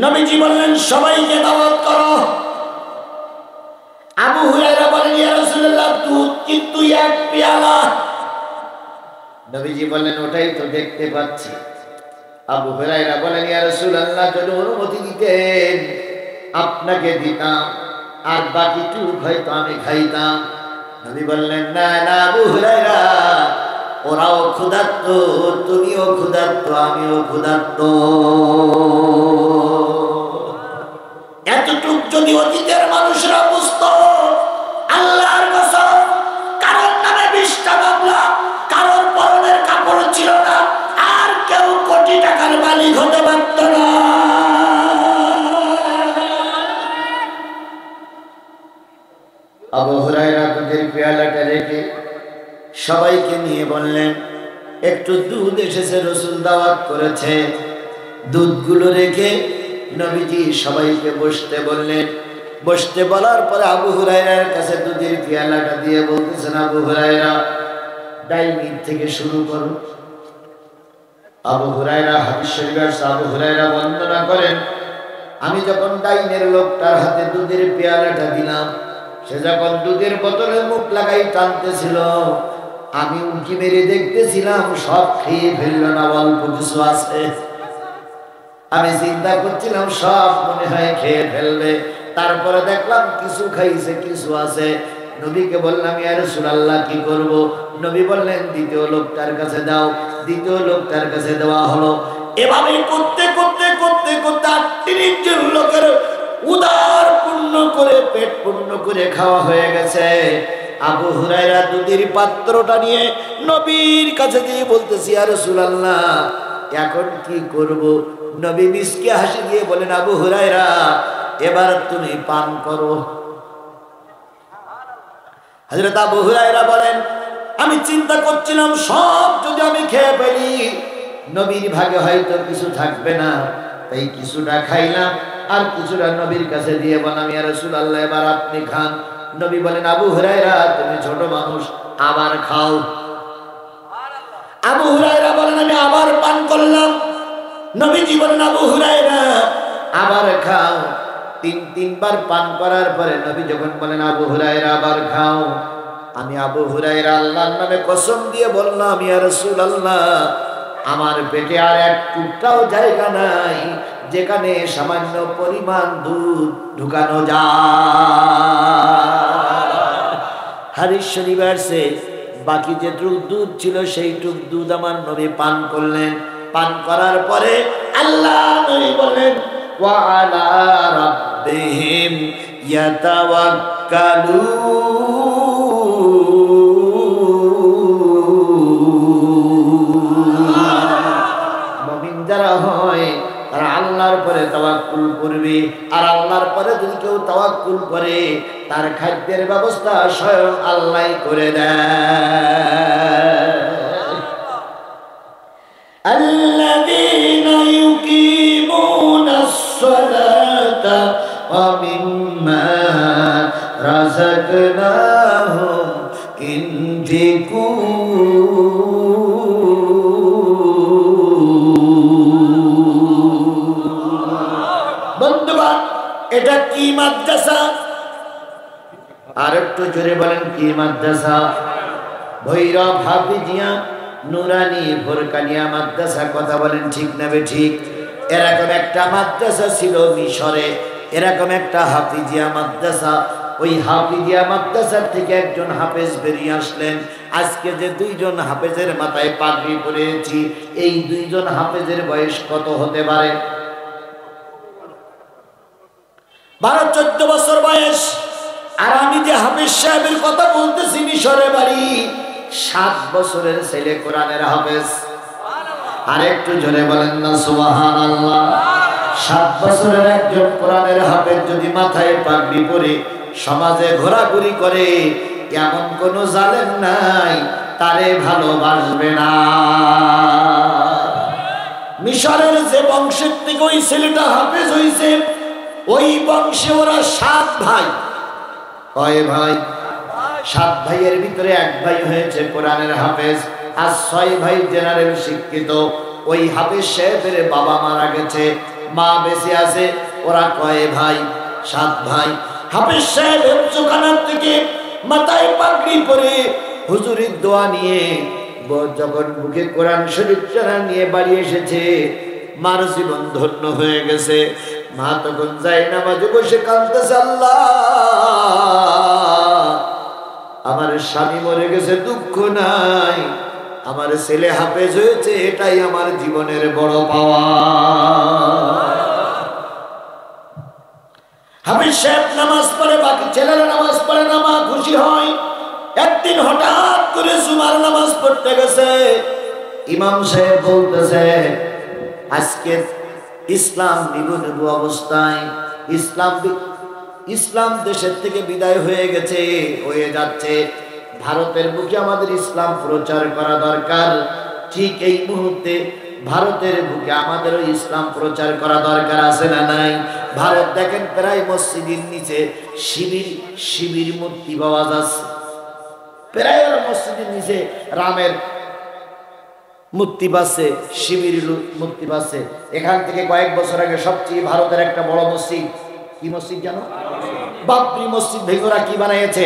নবীজি বললেন, সবাইকে দাওয়াত করো। আবু হুরায়রা বলেন, ইয়া রাসূলুল্লাহ, দুধ কিন্তু এক পেয়ালা। নবীজি বললেন, ওটাই তো দেখতে পাচ্ছি। আবু হুরায়রা বলেন, ইয়া রাসূলুল্লাহ, যদি অনুমতি দিতেন আপনাকে দিতাম, আর বাকিটুকু হয়তো আমি খাইতাম। নবী বললেন, না না আবু হুরায়রা, ওরাও ক্ষুধার্ত, তুমিও ক্ষুধার্ত, আমিও ক্ষুধার্ত। এতটুক যদি অতীতের মানুষরা বুঝতো, আল্লাহর কসম, কারোর নামে 20টা মামলা, কারোর পরনের কাপড় ছিল না, আর কেউ কোটি টাকার মালিক হতে পারত না। আবু হুরায়রা দুধের পেয়ালাটা রেখে সবাইকে নিয়ে বললেন, একটু দুধ এসেছে, রাসূল দাওয়াত করেছে। দুধগুলো রেখে নবীজি সবাইকে বসতে বললেন। বসতে বলার পরে আবু হুরায়রার কাছে দুধের পেয়ালাটা দিয়ে বলতেছেন, আবু হুরায়রা, ডাইনিং থেকে শুরু করুন। আবু হুরায়রা, হাদিস শরীফে আছে, আবু হুরায়রা বর্ণনা করেন, আমি যখন ডাইনের লোকটার হাতে দুধের পেয়ালাটা দিলাম, সে যখন দুধের বোতলে মুখ লাগাই টানতেছিল, আমি উঁকি মেরে দেখতেছিলাম সব খেয়ে ফেলল না, অল্প কিছু আছে। আমি চিন্তা করছিলাম সব মনে হয় খেয়ে ফেলবে, তারপরে দেখলাম কিছু খাইছে, কিছু আছে। নবীকে বললাম, ইয়া রাসূলুল্লাহ, কি করব? নবী বললেন, দ্বিতীয় লোকটার কাছে দাও। দ্বিতীয় লোকটার কাছে দেওয়া হলো। এভাবে করতে করতে করতে করতে 38 জন লোকের উদার পূর্ণ করে, পেট পূর্ণ করে খাওয়া হয়ে গেছে। আবু হুরায়রা দুধের পাত্রটা নিয়ে নবীর কাছে দিয়ে বলতেছি, ইয়া রাসূলুল্লাহ, এখন কি করব? নবী মিসকে হাসি দিয়ে বলেন, আবু হুরায়রা, এবার তুমি পান করো। হযরত আবু হুরায়রা বলেন, আমি চিন্তা করছিলাম সব যদি আমি খেয়ে ফেলি, নবীর ভাগে হয়তো কিছু থাকবে না, তাই কিছুটা খাইলাম, আর কিছুটা নবীর কাছে দিয়ে বললাম, ইয়া রাসূলুল্লাহ, এবার আপনি খান। নবী বলেন, আবু হুরায়রা, তুমি ছোট মানুষ, আবার খাও। আবু হুরায়রা বলেন, আমি আবার পান করলাম। নবীজি বলেন, আবু হুরায়রা, আবার খাও। 3বার পান করার পরে নবী যখন বলেন, আবু হুরায়রা, আবার খাও, আমি আবু হুরায়রা আল্লাহর নামে কসম দিয়ে বললাম, ইয়া রাসূলুল্লাহ, আমার পেটে আর এক টুকটাও জায়গা নাই যেখানে সামান্য পরিমাণ দুধ ঢুকানো যায়। হাদিস শরীফে আছে, বাকি যেটুক দুধ ছিল সেইটুক দুধ আমার নবী পান করলেন। পান করার পরে আল্লাহ নবী বলেন, ওয়া আলা রাব্বিহিম ইয়াতাওয়াক্কালুন। মুমিন যারা হয় তারা আল্লাহর পরে তাওয়াক্কুল করবে, আর আল্লাহর পরে যদি কেউ তাওয়াক্কুল করে, তার খাদ্যের ব্যবস্থা স্বয়ং আল্লাহই করে দেয়। আল্লাযীনা ইউকিমুনাস সালাতা ওয়া মিম্মা রাযাকনাহুম ইনফিকুন। বন্ধুগণ, এটা কি মাদ্রাসা? আর একটু জোরে বলেন, কি মাদ্রাসা? ভৈরব হাফিজিয়া নুরানি ফোরকানিয়া মাদ্রাসা। কথা বলেন ঠিক না বেঠিক? এরকম একটা মাদ্রাসা ছিল মিশরে, এরকম একটা হাফিজিয়া মাদ্রাসা। ওই হাফিজিয়া মাদ্রাসার থেকে একজন হাফেজ বেরিয়ে আসলেন। আজকে যে 2 জন হাফেজের মাথায় পাগড়ি পরেছি, এই 2 জন হাফেজের বয়স কত হতে পারে? 12-14 বছর বয়স। আর আমি যে হাফেজ সাহেবের কথা বলতেছি মিশরে বাড়ি, 7 বছরের ছেলে কোরআনের হাফেজ। আর একটু জোরে বলেন না সুবহানাল্লাহ। 7 বছরের একজন কোরআনের হাফেজ যদি মাথায় পাগড়ি পরে সমাজে ঘোরাঘুরি করে, এমন কোন জালেম নাই তারে ভালোবাসবে না। মিশরের যে বংশের থেকে ওই ছেলেটা হাফেজ হইছে, ওই বংশে ওরা 7 ভাই। কয় ভাই? 7 ভাইয়ের ভিতরে এক ভাই হয়েছে কোরআনের হাফেজ, আর 6 ভাই জেনারেল শিক্ষিত। ওই হাফেজ সাহেবের বাবা মারা গেছে, মা বেঁচে আছে। ওরা কয় ভাই? 7 ভাই। হাফেজ সাহেব হেফজখানার থেকে মাথায় পাগড়ি পরে হুজুরের দোয়া নিয়ে যখন বুকে কোরআন শরীফ চারা নিয়ে বাড়ি এসেছে, মার জীবন ধন্য হয়ে গেছে। মা তখন যায় নামাজে বসে কাঁদতেছে, আল্লাহ আমার স্বামী মরে গেছে, দুঃখ নাই, আমার ছেলে হাফেজ হয়েছে, এটাই আমার জীবনের বড় পাওয়া। হাফেজ সাহেব নামাজ পড়ে, বাকি ছেলেরা নামাজ পড়ে না, মা খুশি হয়। একদিন হঠাৎ করে জুমার নামাজ পড়তে গেছে, ইমাম সাহেব বলতেছে আজকে ইসলাম নিবু অবস্থায়, ইসলাম দেশের থেকে বিদায় হয়ে গেছে, হয়ে যাচ্ছে। ভারতের বুকে আমাদের ইসলাম প্রচার করা দরকার। ঠিক এই মুহূর্তে ভারতের বুকে আমাদেরও ইসলাম প্রচার করা দরকার আছে না নাই? ভারত দেখেন প্রায় মসজিদের নিচে শিবির মূর্তি পাওয়া যাচ্ছে, প্রায় মসজিদের নিচে রামের মূর্তি পাচ্ছে, শিবির মূর্তি পাচ্ছে। এখান থেকে কয়েক বছর আগে সবচেয়ে ভারতের একটা বড় মসজিদ, কি মসজিদ জানো? বাবরি মসজিদ ভেঙে কি বানিয়েছে?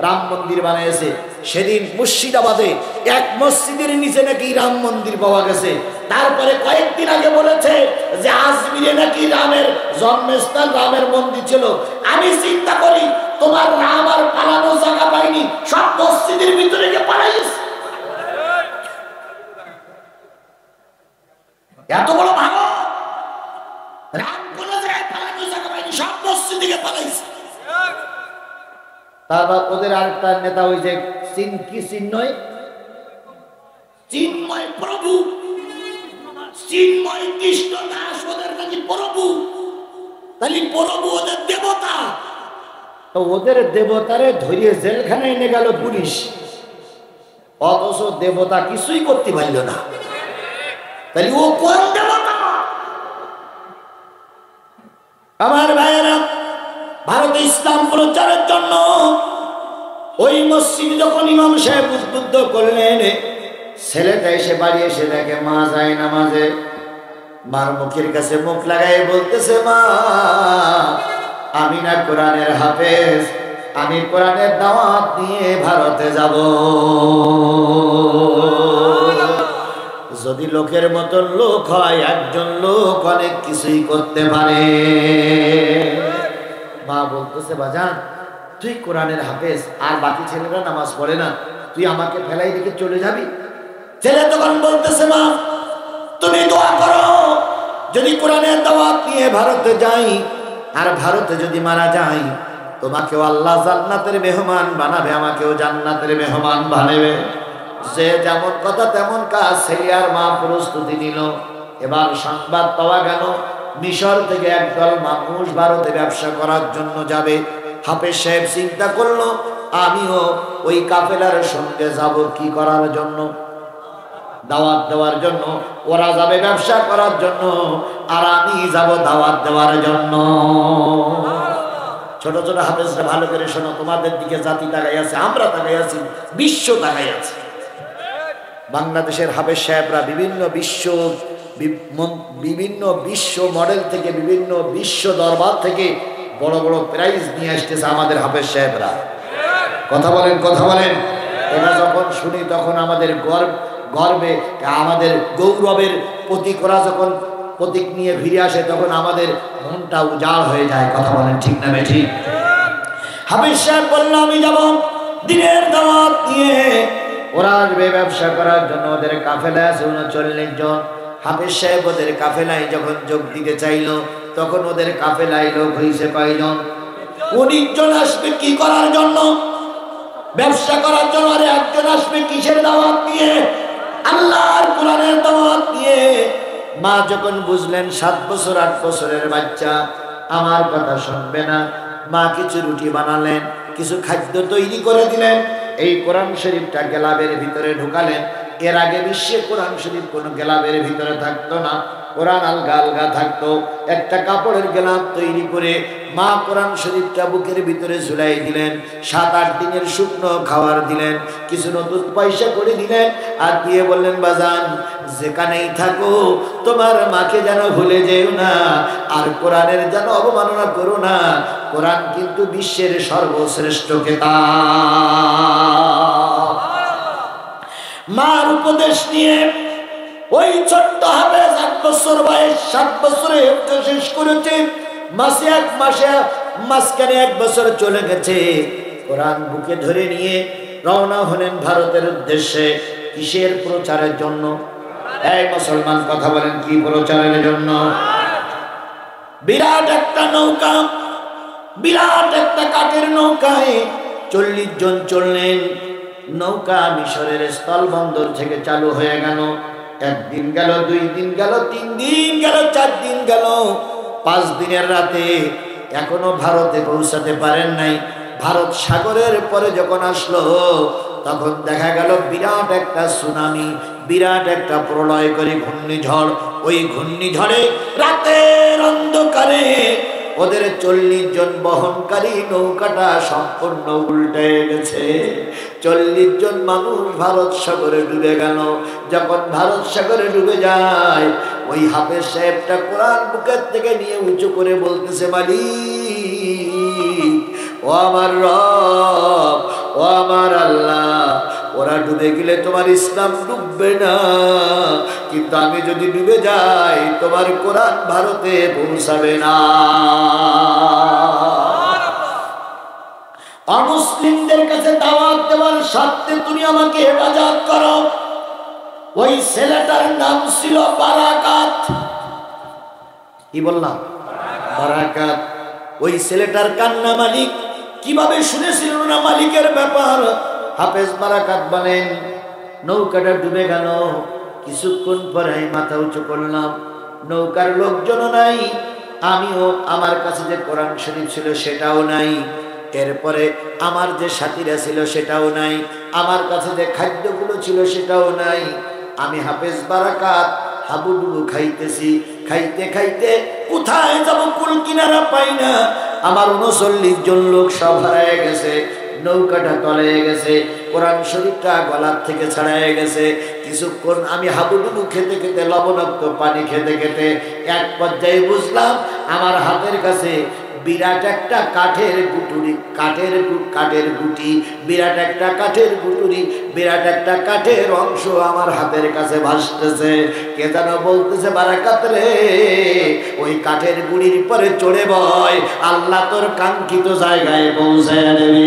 রাম মন্দির বানিয়েছে। সেদিন মুর্শিদাবাদে এক মসজিদের নিচে নাকি রাম মন্দির পাওয়া গেছে। তারপরে কয়েকদিন আগে বলেছে যে আজমিরে নাকি রামের জন্মস্থান, রামের মন্দির ছিল। আমি চিন্তা করি তোমার রাম আর পালানো জায়গা পাইনি, সব মসজিদের ভিতরে গিয়ে পালাইছে। এত বড় ভালো রাম কোন জায়গায় পালানো জায়গা পাইনি, সব মসজিদে গিয়ে পালাইছে। তারপর ওদের আরেকটা নেতা ওই যে চিন্ময় প্রভু, চিন্ময় কৃষ্ণ দাস ওদের নাকি প্রভু। তাহলে প্রভু ওদের দেবতা, তো ওদের দেবতারে ধরিয়ে জেলখানায় নিয়ে গেল পুলিশ, অথচ দেবতা কিছুই করতে পারল না। তাহলে ও কোন দেবতা? আমার ভাইয়েরা, ভারতে ইসলাম প্রচারের জন্য ওই মসজিদ যখন ইমাম সাহেব উদ্বুদ্ধ করলেন, ছেলেটা এসে বাড়ি এসে দেখে মা যায় নামাজে, মার মুখের কাছে মুখ লাগাই বলতেছে, মা আমি না কোরআনের হাফেজ, আমি কোরআনের দাওয়াত নিয়ে ভারতে যাব। যদি লোকের মতন লোক হয়, একজন লোক অনেক কিছুই করতে পারে। মা বলতেছে, বাজান তুই কোরআনের হাফেজ, আর বাকি ছেলেরা নামাজ পড়ে না, তুই আমাকে ফেলাই রেখে চলে যাবি? ছেলে তখন বলতেছে, মা তুমি দোয়া করো, যদি কোরআনের দাওয়াত নিয়ে ভারতে যাই আর ভারতে যদি মারা যাই, তোমাকেও আল্লাহ জান্নাতের মেহমান বানাবে, আমাকেও জান্নাতের মেহমান বানাবে। যে যেমন কথা তেমন কাজ। ছেলে আর মা প্রস্তুতি নিল। এবার সংবাদ পাওয়া গেল মিশর থেকে একদল মানুষ ভারতে ব্যবসা করার জন্য যাবে। হাফেজ সাহেব চিন্তা করলো, আমিও ওই কাফেলার সঙ্গে যাব। কি করার জন্য? দাওয়াত দেওয়ার জন্য। ওরা যাবে ব্যবসা করার জন্য, আর আমি যাব দাওয়াত দেওয়ার জন্য। ছোট ছোট হাফেজরা ভালো করে শোনো, তোমাদের দিকে জাতি তাকাই আছে, আমরা তাকাই আছি, বিশ্ব তাকাই আছে। বাংলাদেশের হাফেজ সাহেবরা বিভিন্ন বিশ্ব মডেল থেকে, বিভিন্ন বিশ্ব দরবার থেকে বড় বড় প্রাইজ নিয়ে আসতেছে আমাদের হাফেজ সাহেবরা। কথা বলেন, কথা বলেন। এটা যখন শুনি তখন আমাদের গর্বে, আমাদের গৌরবের প্রতীক, ওরা যখন প্রতীক নিয়ে ফিরে আসে তখন আমাদের মনটা উজাড় হয়ে যায়। কথা বলেন ঠিক না বেঠিক? হাফেজ সাহেব বলল, আমি যাব দিনের দাওয়াত নিয়ে। ওরা আসবে ব্যবসা করার জন্য। ওদের কাফেলা আছে 39 জন। হাফেজ সাহেব ওদের কাফেলায় যখন যোগ দিতে চাইল, তখন ওদের কাফেলায় লোক হয়েছে কয়জন? 19 জন আসবে কি করার জন্য? ব্যবসা করার জন্য। আর একজন আসবে কিসের দাওয়াত নিয়ে? আল্লাহর কোরআনের দাওয়াত নিয়ে। মা যখন বুঝলেন 7 বছর 8 বছরের বাচ্চা আমার কথা শুনবে না, মা কিছু রুটি বানালেন, কিছু খাদ্য তৈরি করে দিলেন, এই কোরআন শরীফটা গেলাবের ভিতরে ঢুকালেন। এর আগে বিশ্বে কোরআন শরীফ কোনো গেলাবের ভিতরে থাকতো না, কোরআন আলগা আলগা থাকতো। একটা কাপড়ের গেলাব তৈরি করে মা কোরআন শরীফটা বুকের ভিতরে ঝুলাই দিলেন। 7-8 দিনের শুকনো খাবার দিলেন, কিছু নতুন পয়সা করে দিলেন, আর দিয়ে বললেন, বাজান যেখানেই থাকো তোমার মাকে যেন ভুলে যেও না, আর কোরআনের যেন অবমাননা করো না। কোরআন কিন্তু বিশ্বের সর্বশ্রেষ্ঠ কিতাব। মার উপদেশ নিয়ে ওই ছোট্ট হাফেজ 8 বছর বয়স, 7 বছরে শেষ করেছে। মাঝখানে 1 বছর চলে গেছে। কোরআন বুকে ধরে নিয়ে রওনা হলেন ভারতের উদ্দেশ্যে। কিসের প্রচারের জন্য? এই মুসলমান কথা বলেন, কি প্রচারের জন্য? বিরাট একটা নৌকা, বিরাট একটা কাঠের নৌকায় 40 জন চললেন। নৌকা মিশরের স্থলবন্দর থেকে চালু হয়ে গেল। 1 দিন গেল, 2 দিন গেল, 3 দিন গেল, 4 দিন গেল, 5 দিনের রাতে এখনো ভারতে পৌঁছাতে পারেন নাই। ভারত সাগরের পরে যখন আসলো তখন দেখা গেল বিরাট একটা সুনামি, বিরাট একটা প্রলয়কারী ঘূর্ণিঝড়। ওই ঘূর্ণিঝড়ে রাতের অন্ধকারে ওদের 40 জন বহনকারী নৌকাটা সম্পূর্ণ উল্টে গেছে। 40 জন মানুষ ভারত সাগরে ডুবে গেল। যখন ভারত সাগরে ডুবে যায়, ওই হাফেজ সাহেবটা কোরআন বুকের থেকে নিয়ে উঁচু করে বলতেছে, মালিক, ও আমার রব, ও আমার আল্লাহ, ওরা ডুবে গেলে তোমার ইসলাম ডুববে না, কিন্তু আমি যদি ডুবে যাই তোমার কোরআন ভারতে পৌঁছাবে না। অমুসলিমদের কাছে দাওয়াত দেওয়ার স্বার্থে তুমি আমাকে হেফাজত করো। ওই ছেলেটার নাম ছিল বারাকাত। কি বললাম? বারাকাত। ওই ছেলেটার কান্না মালিক কিভাবে শুনেছিল না মালিকের ব্যাপার। হাফেজ বারাকাত বলেন, নৌকাটা ডুবে গেল। কিছুক্ষণ পরে মাথা উঁচু করলাম, নৌকার লোকজনও নাই, আমিও, আমার কাছে যে কোরআন শরীফ ছিল সেটাও নাই, এরপরে আমার যে সাথীরা ছিল সেটাও নাই, আমার কাছে যে খাদ্যগুলো ছিল সেটাও নাই। আমি হাফেজ বারাকাত হাবুডুবু খাইতেছি, খাইতে খাইতে কোথায় যাব কুল কিনারা পাই না। আমার 39 জন লোক সব হারায় গেছে, নৌকাটা তলায় গেছে, কোরআন শরীফটা গলার থেকে ছাড়ায় গেছে। কিছুক্ষণ আমি হাবুডুবু খেতে খেতে, লবণাক্ত পানি খেতে খেতে এক পর্যায়ে বুঝলাম আমার হাতের কাছে বিরাট একটা কাঠের গুটুরি, কাঠের গুটি, বিরাট একটা কাঠের গুটুরি, বিরাট একটা কাঠের অংশ আমার হাতের কাছে ভাসতেছে। কে যেন বলতেছে, বারাকাত রে, ওই কাঠের গুড়ির পরে চড়ে বয়, আল্লাহ তোর কাঙ্ক্ষিত জায়গায় পৌঁছে দেবে।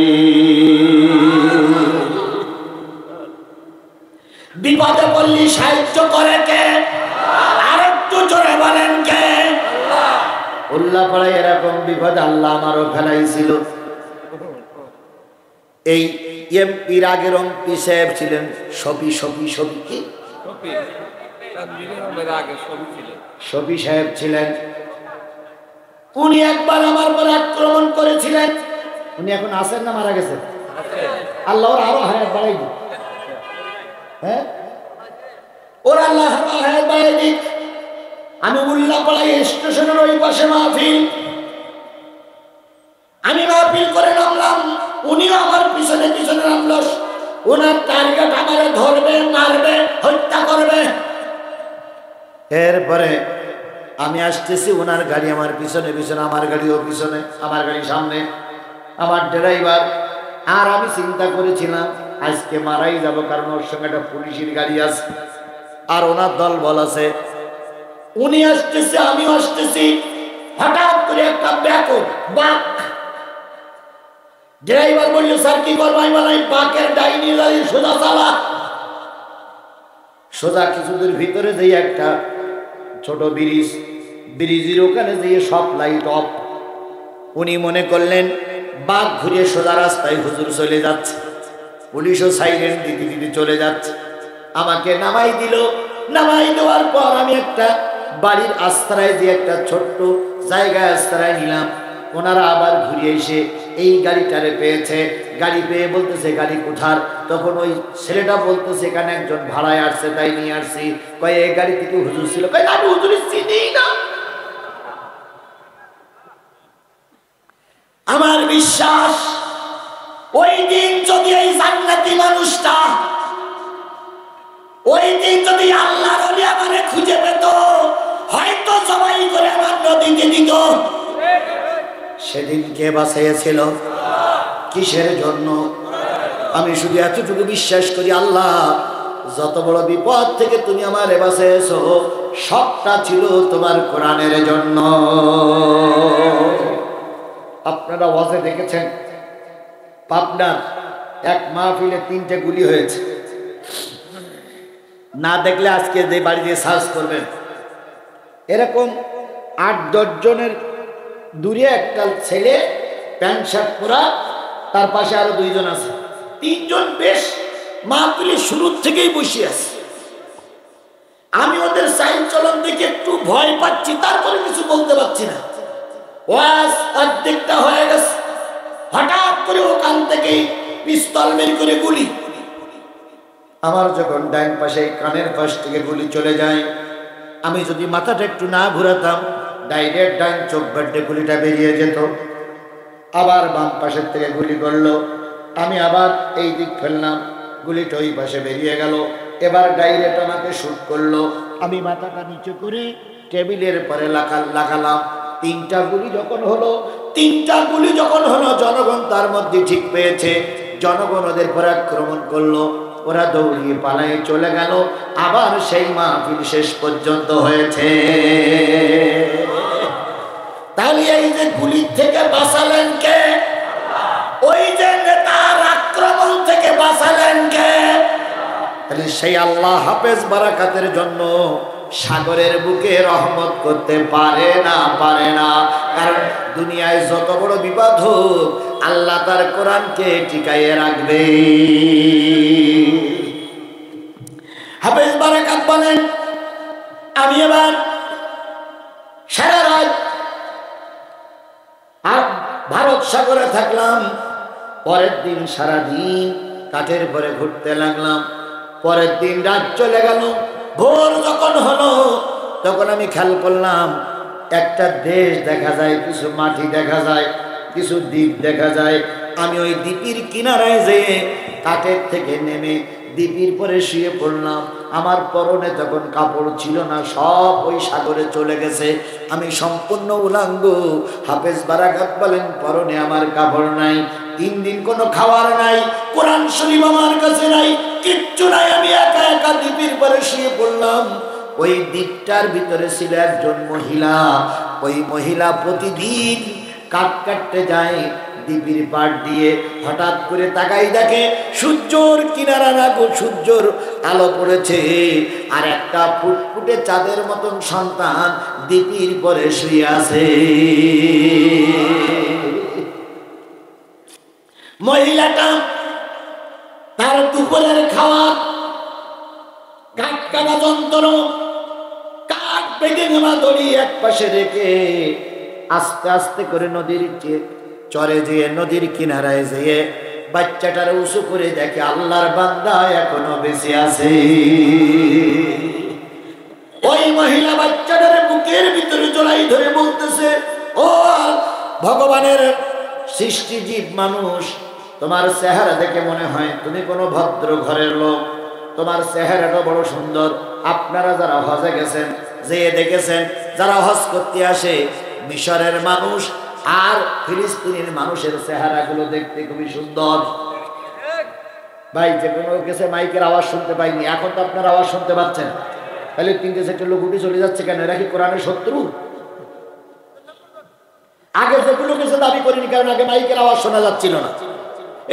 বিপদে পড়লি সাহায্য করে কে? আর একটু জোরে বলেন কে? উল্লাহ পাড়ায় এরকম বিপদ আল্লাহ আমারও ফেলাইছিল। এই এমপির আগের এমপি সাহেব ছিলেন শফি সাহেব ছিলেন। উনি একবার আমার পর আক্রমণ করেছিলেন। উনি এখন আছেন না মারা গেছেন? আল্লাহ ওর আরো হায়াত বাড়াই দিক। হ্যাঁ, ওর আল্লাহ হায়াত বাড়াই দিক। আমি উল্লাপাড়াই স্টেশনের ওই পাশে মাহফিল, আমি মাহফিল করে নামলাম, উনিও আমার পিছনে পিছনে নামলো। ওনার টার্গেট আমারে ধরবে, মারবে, হত্যা করবে। এরপরে আমি আসতেছি, ওনার গাড়ি আমার পিছনে পিছনে, আমার গাড়িও পিছনে, আমার গাড়ি সামনে, আমার ড্রাইভার। আর আমি চিন্তা করেছিলাম আজকে মারাই যাব, কারণ ওর সঙ্গে একটা পুলিশের গাড়ি আছে আর ওনার দল বল আছে। উনি আসতেছে, আমিও আসতেছি। হঠাৎ করে একটা ব্যাপক বাঘ, ড্রাইভার বললো, স্যার কি করবো? আমি বললাম, বাঘের ডাইনি গাড়ি সোজা চালা। সোজা কিছুদূর ভিতরে যেই একটা ছোট ব্রিজ, ব্রিজের ওখানে যেয়ে সব লাইট অফ। উনি মনে করলেন বাঘ ঘুরিয়ে সোজা রাস্তায় হুজুর চলে যাচ্ছে, পুলিশও সাইলেন্ট দিতে দিতে চলে যাচ্ছে। আমাকে নামাই দিল। নামাই দেওয়ার পর আমি একটা বাড়ির আস্তারায় যে একটা ছোট্ট জায়গায় আস্তারায় নিলাম। ওনারা আবার ঘুরিয়ে এসে এই গাড়িটারে পেয়েছে। গাড়ি পেয়ে বলতেছে গাড়ি কোথার? তখন ওই ছেলেটা বলতেছে এখানে একজন ভাড়ায় আসছে, তাই নিয়ে আসছি। কয় এই গাড়ি থেকে হুজুর ছিল? কয় আমি হুজুর চিনি না। আমার বিশ্বাস ওই দিন যদি এই জান্নাতি মানুষটা, ওই দিন যদি আল্লাহর ওলি আমারে খুঁজে পেত, হয়তো সবাই করে আমার নদীতে দিত। সেদিন কে বাঁচিয়েছিল? কিসের জন্য? আমি শুধু এতটুকু বিশ্বাস করি, আল্লাহ যত বড় বিপদ থেকে তুমি আমারে বাঁচিয়েছো সবটা ছিল তোমার কোরআনের জন্য। আপনারা ওয়াজে দেখেছেন পাবনার এক মাহফিলে 3টে গুলি হয়েছে। না দেখলে আজকে যে বাড়িতে সার্চ করবেন, এরকম 8-10 জনের দূরে একটা ছেলে প্যান্ট শার্ট পরা, তার পাশে আরো 2 জন আছে। 3 জন বেশ মাহফিলের শুরুর থেকেই বসে আছে। আমি ওদের চাল চলন দেখে একটু ভয় পাচ্ছি, তারপরে কিছু বলতে পারছি না। ওয়াজ অর্ধেকটা হয়ে গেছে, হঠাৎ করে ওখান থেকে পিস্তল বের করে গুলি। আমার যখন ডাইন পাশে কানের পাশ থেকে গুলি চলে যায়, আমি যদি মাথাটা একটু না ঘুরাতাম ডাইরেক্ট ডাইন চোখ বাড্ডে গুলিটা বেরিয়ে যেত। আবার বাম পাশের থেকে গুলি করলো, আমি আবার এই দিক ফেললাম, গুলিটা ওই পাশে বেরিয়ে গেল। এবার ডাইরেক্ট আমাকে শুট করলো। আমি মাথাটা নিচু করে টেবিলের পরে লাগালাম। 3টা গুলি যখন হলো, জনগণ তার মধ্যে ঠিক পেয়েছে। জনগণ ওদের পর আক্রমণ করলো, ওরা দৌড়িয়ে পালায়ে চলে গেল। আবার সেই মাহফিল শেষ পর্যন্ত হয়েছে। তাহলে এই যে গুলির থেকে বাঁচালেন কে? ওই যে নেতার আক্রমণ থেকে বাঁচালেন কে? তাহলে সেই আল্লাহ হাফেজ বারাকাতের জন্য সাগরের বুকে রহমত করতে পারে না? কারণ দুনিয়ায় যত বড় বিপদ হোক আল্লাহ তার কোরআনকে টিকাইয়ে রাখবে। হাফেজ বারাকাত বলেন, আমি এবার সারা রাত ভারত সাগরে থাকলাম। পরের দিন সারাদিন কাঠের পরে ঘুরতে লাগলাম। পরের দিন রাত চলে গেল। ভোর যখন হলো তখন আমি খেয়াল করলাম একটা দেশ দেখা যায়, কিছু মাটি দেখা যায়, কিছু দ্বীপ দেখা যায়। আমি ওই দ্বীপের কিনারায় যেয়ে কাঠের থেকে নেমে দ্বীপের পরে শুয়ে পড়লাম। আমার পরনে তখন কাপড় ছিল না, সব ওই সাগরে চলে গেছে। আমি সম্পূর্ণ উলাঙ্গ। হাফেজ বারাকাত বলেন, পরনে আমার কাপড় নাই, 3 দিন কোনো খাবার নাই, কোরআন শরীফ আমার কাছে নাই, কিচ্ছু নাই। আমি একা একা দ্বীপের পরে শুয়ে পড়লাম। ওই দ্বীপটার ভিতরে ছিল একজন মহিলা। ওই মহিলা প্রতিদিন কাঠ কাটতে যায় দ্বীপের পাড় দিয়ে। হঠাৎ করে তাকাই দেখে সূর্যর কিনারা না গো, সূর্যর আলো পড়েছে, আর একটা ফুটফুটে চাঁদের মতন সন্তান দ্বীপের পরে শুয়ে আছে। মহিলাটা তার দুপুরের খাওয়া, কাঠ কাটা যন্ত্র, কাঠ পেটে নেওয়া দড়ি এক পাশে রেখে আস্তে আস্তে করে নদীর চরে যেয়ে, নদীর কিনারায় যেয়ে বাচ্চাটার উঁচু করে দেখে আল্লাহর বান্দা এখনো বেঁচে আছে। ওই মহিলা বাচ্চাটার বুকের ভিতরে জড়াই ধরে বলতেছে, ও ভগবানের সৃষ্টি জীব মানুষ, তোমার চেহারা দেখে মনে হয় তুমি কোনো ভদ্র ঘরের লোক, তোমার চেহারাটা বড় সুন্দর। আপনারা যারা হজে গেছেন, যেয়ে দেখেছেন, যারা হজ করতে আসে, মিশরের মানুষ আর ফিলিস্তিনের মানুষের চেহারাগুলো দেখতে খুবই সুন্দর। ভাই যে কোনো গেছে মাইকের আওয়াজ শুনতে পাইনি, এখন তো আপনার আওয়াজ শুনতে পাচ্ছেন। তাহলে 3-4 লোক উঠে চলে যাচ্ছে কেন? এরা কি কোরআনের শত্রু? আগে যেগুলো গেছে দাবি করিনি, কারণ আগে মাইকের আওয়াজ শোনা যাচ্ছিল না,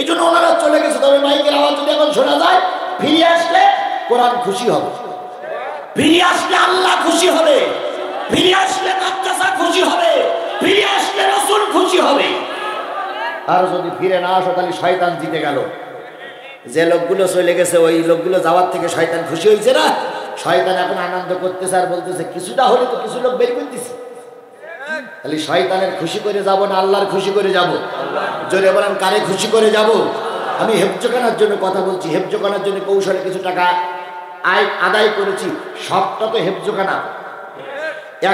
এই জন্য ওনারা চলে গেছে। তবে মাইকের আওয়াজ যদি এখন শোনা যায়, ফিরে আসলে কোরআন খুশি হবে, ফিরে আসলে আল্লাহ খুশি হবে। ফিরে আসলে মাদ্রাসা খুশি হবে, ফিরে আসলে রাসূল খুশি হবে। আর যদি ফিরে না আসো তাহলে শয়তান জিতে গেল। যে লোকগুলো চলে গেছে ওই লোকগুলো যাওয়ার থেকে শয়তান খুশি হয়েছে না? শয়তান এখন আনন্দ করতেছে আর বলতেছে কিছুটা হলে তো কিছু লোক বের করতেছি। তাহলে শয়তানের খুশি করে যাব না আল্লাহর খুশি করে যাব? জোরে বলেন কারে খুশি করে যাব? আমি হেফজখানার জন্য কথা বলছি, হেফজখানার জন্য কৌশলে কিছু টাকা আদায় করেছি, সবটা তো হেফজখানা।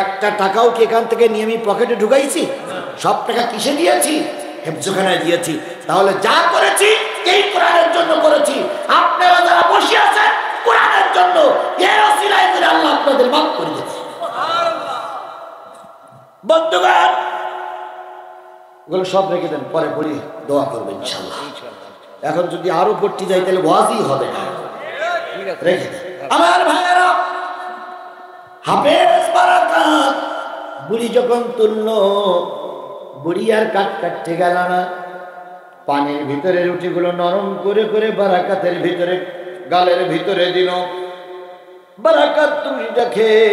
একটা টাকাও কি এখান থেকে নিয়ে আমি পকেটে ঢুকাইছি? সব টাকা কিসে দিয়েছি? হেফজখানায় দিয়েছি। তাহলে যা করেছি এই কোরআনের জন্য করেছি। আপনারা যারা বসে আছেন কোরআনের জন্য, এর ওসিলায় করে আল্লাহ আপনাদের মাফ করে দিয়েছে। বন্ধুগণ ওগুলো সব রেখে দেন, পরে পড়ি দোয়া করবেন ইনশাআল্লাহ। এখন যদি আরো পড়তে যাই তাহলে ওয়াজই হবে না, রেখে দেন। আমার ভাইয়েরা, হাফেজ বারাকাত বুড়ি যখন তুললো, বুড়ি আর কাটতে গেল না। পানির ভিতরে রুটিগুলো নরম করে করে বারাকাতের ভিতরে গালের ভিতরে দিল। বারাকাত রুটিটা খেয়ে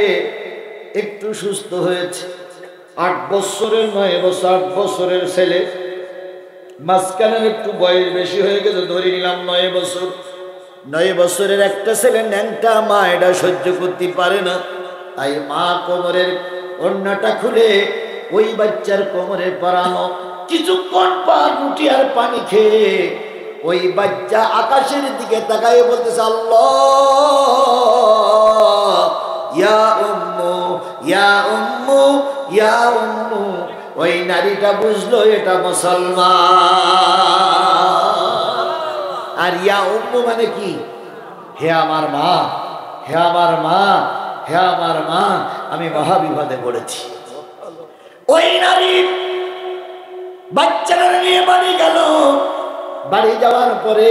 একটু সুস্থ হয়েছে। 8 বছরের 9 বছর 8 বছরের ছেলে, মাঝখানের একটু বয়স বেশি হয়ে গেছে, ধরে নিলাম 9 বছর। 9 বছরের একটা ছেলে ন্যাংটা, মা এটা সহ্য করতে পারে না। তাই মা কোমরের ওড়নাটা খুলে ওই বাচ্চার কোমরে পরানো। কিছুক্ষণ পর রুটি আর পানি খেয়ে ওই বাচ্চা আকাশের দিকে তাকায় বলতেছে আল্লাহ ইয়া উম্মু ইয়া উম্মু ইয়া উম্মু। ওই নারীটা বুঝলো এটা মুসলমান। আর ইয়া উম্মু মানে কি? হে আমার মা, হে আমার মা, হে আমার মা। আমি মহাবিপদে পড়েছি। ওই নারী বাচ্চারা নিয়ে বাড়ি গেল। বাড়ি যাওয়ার পরে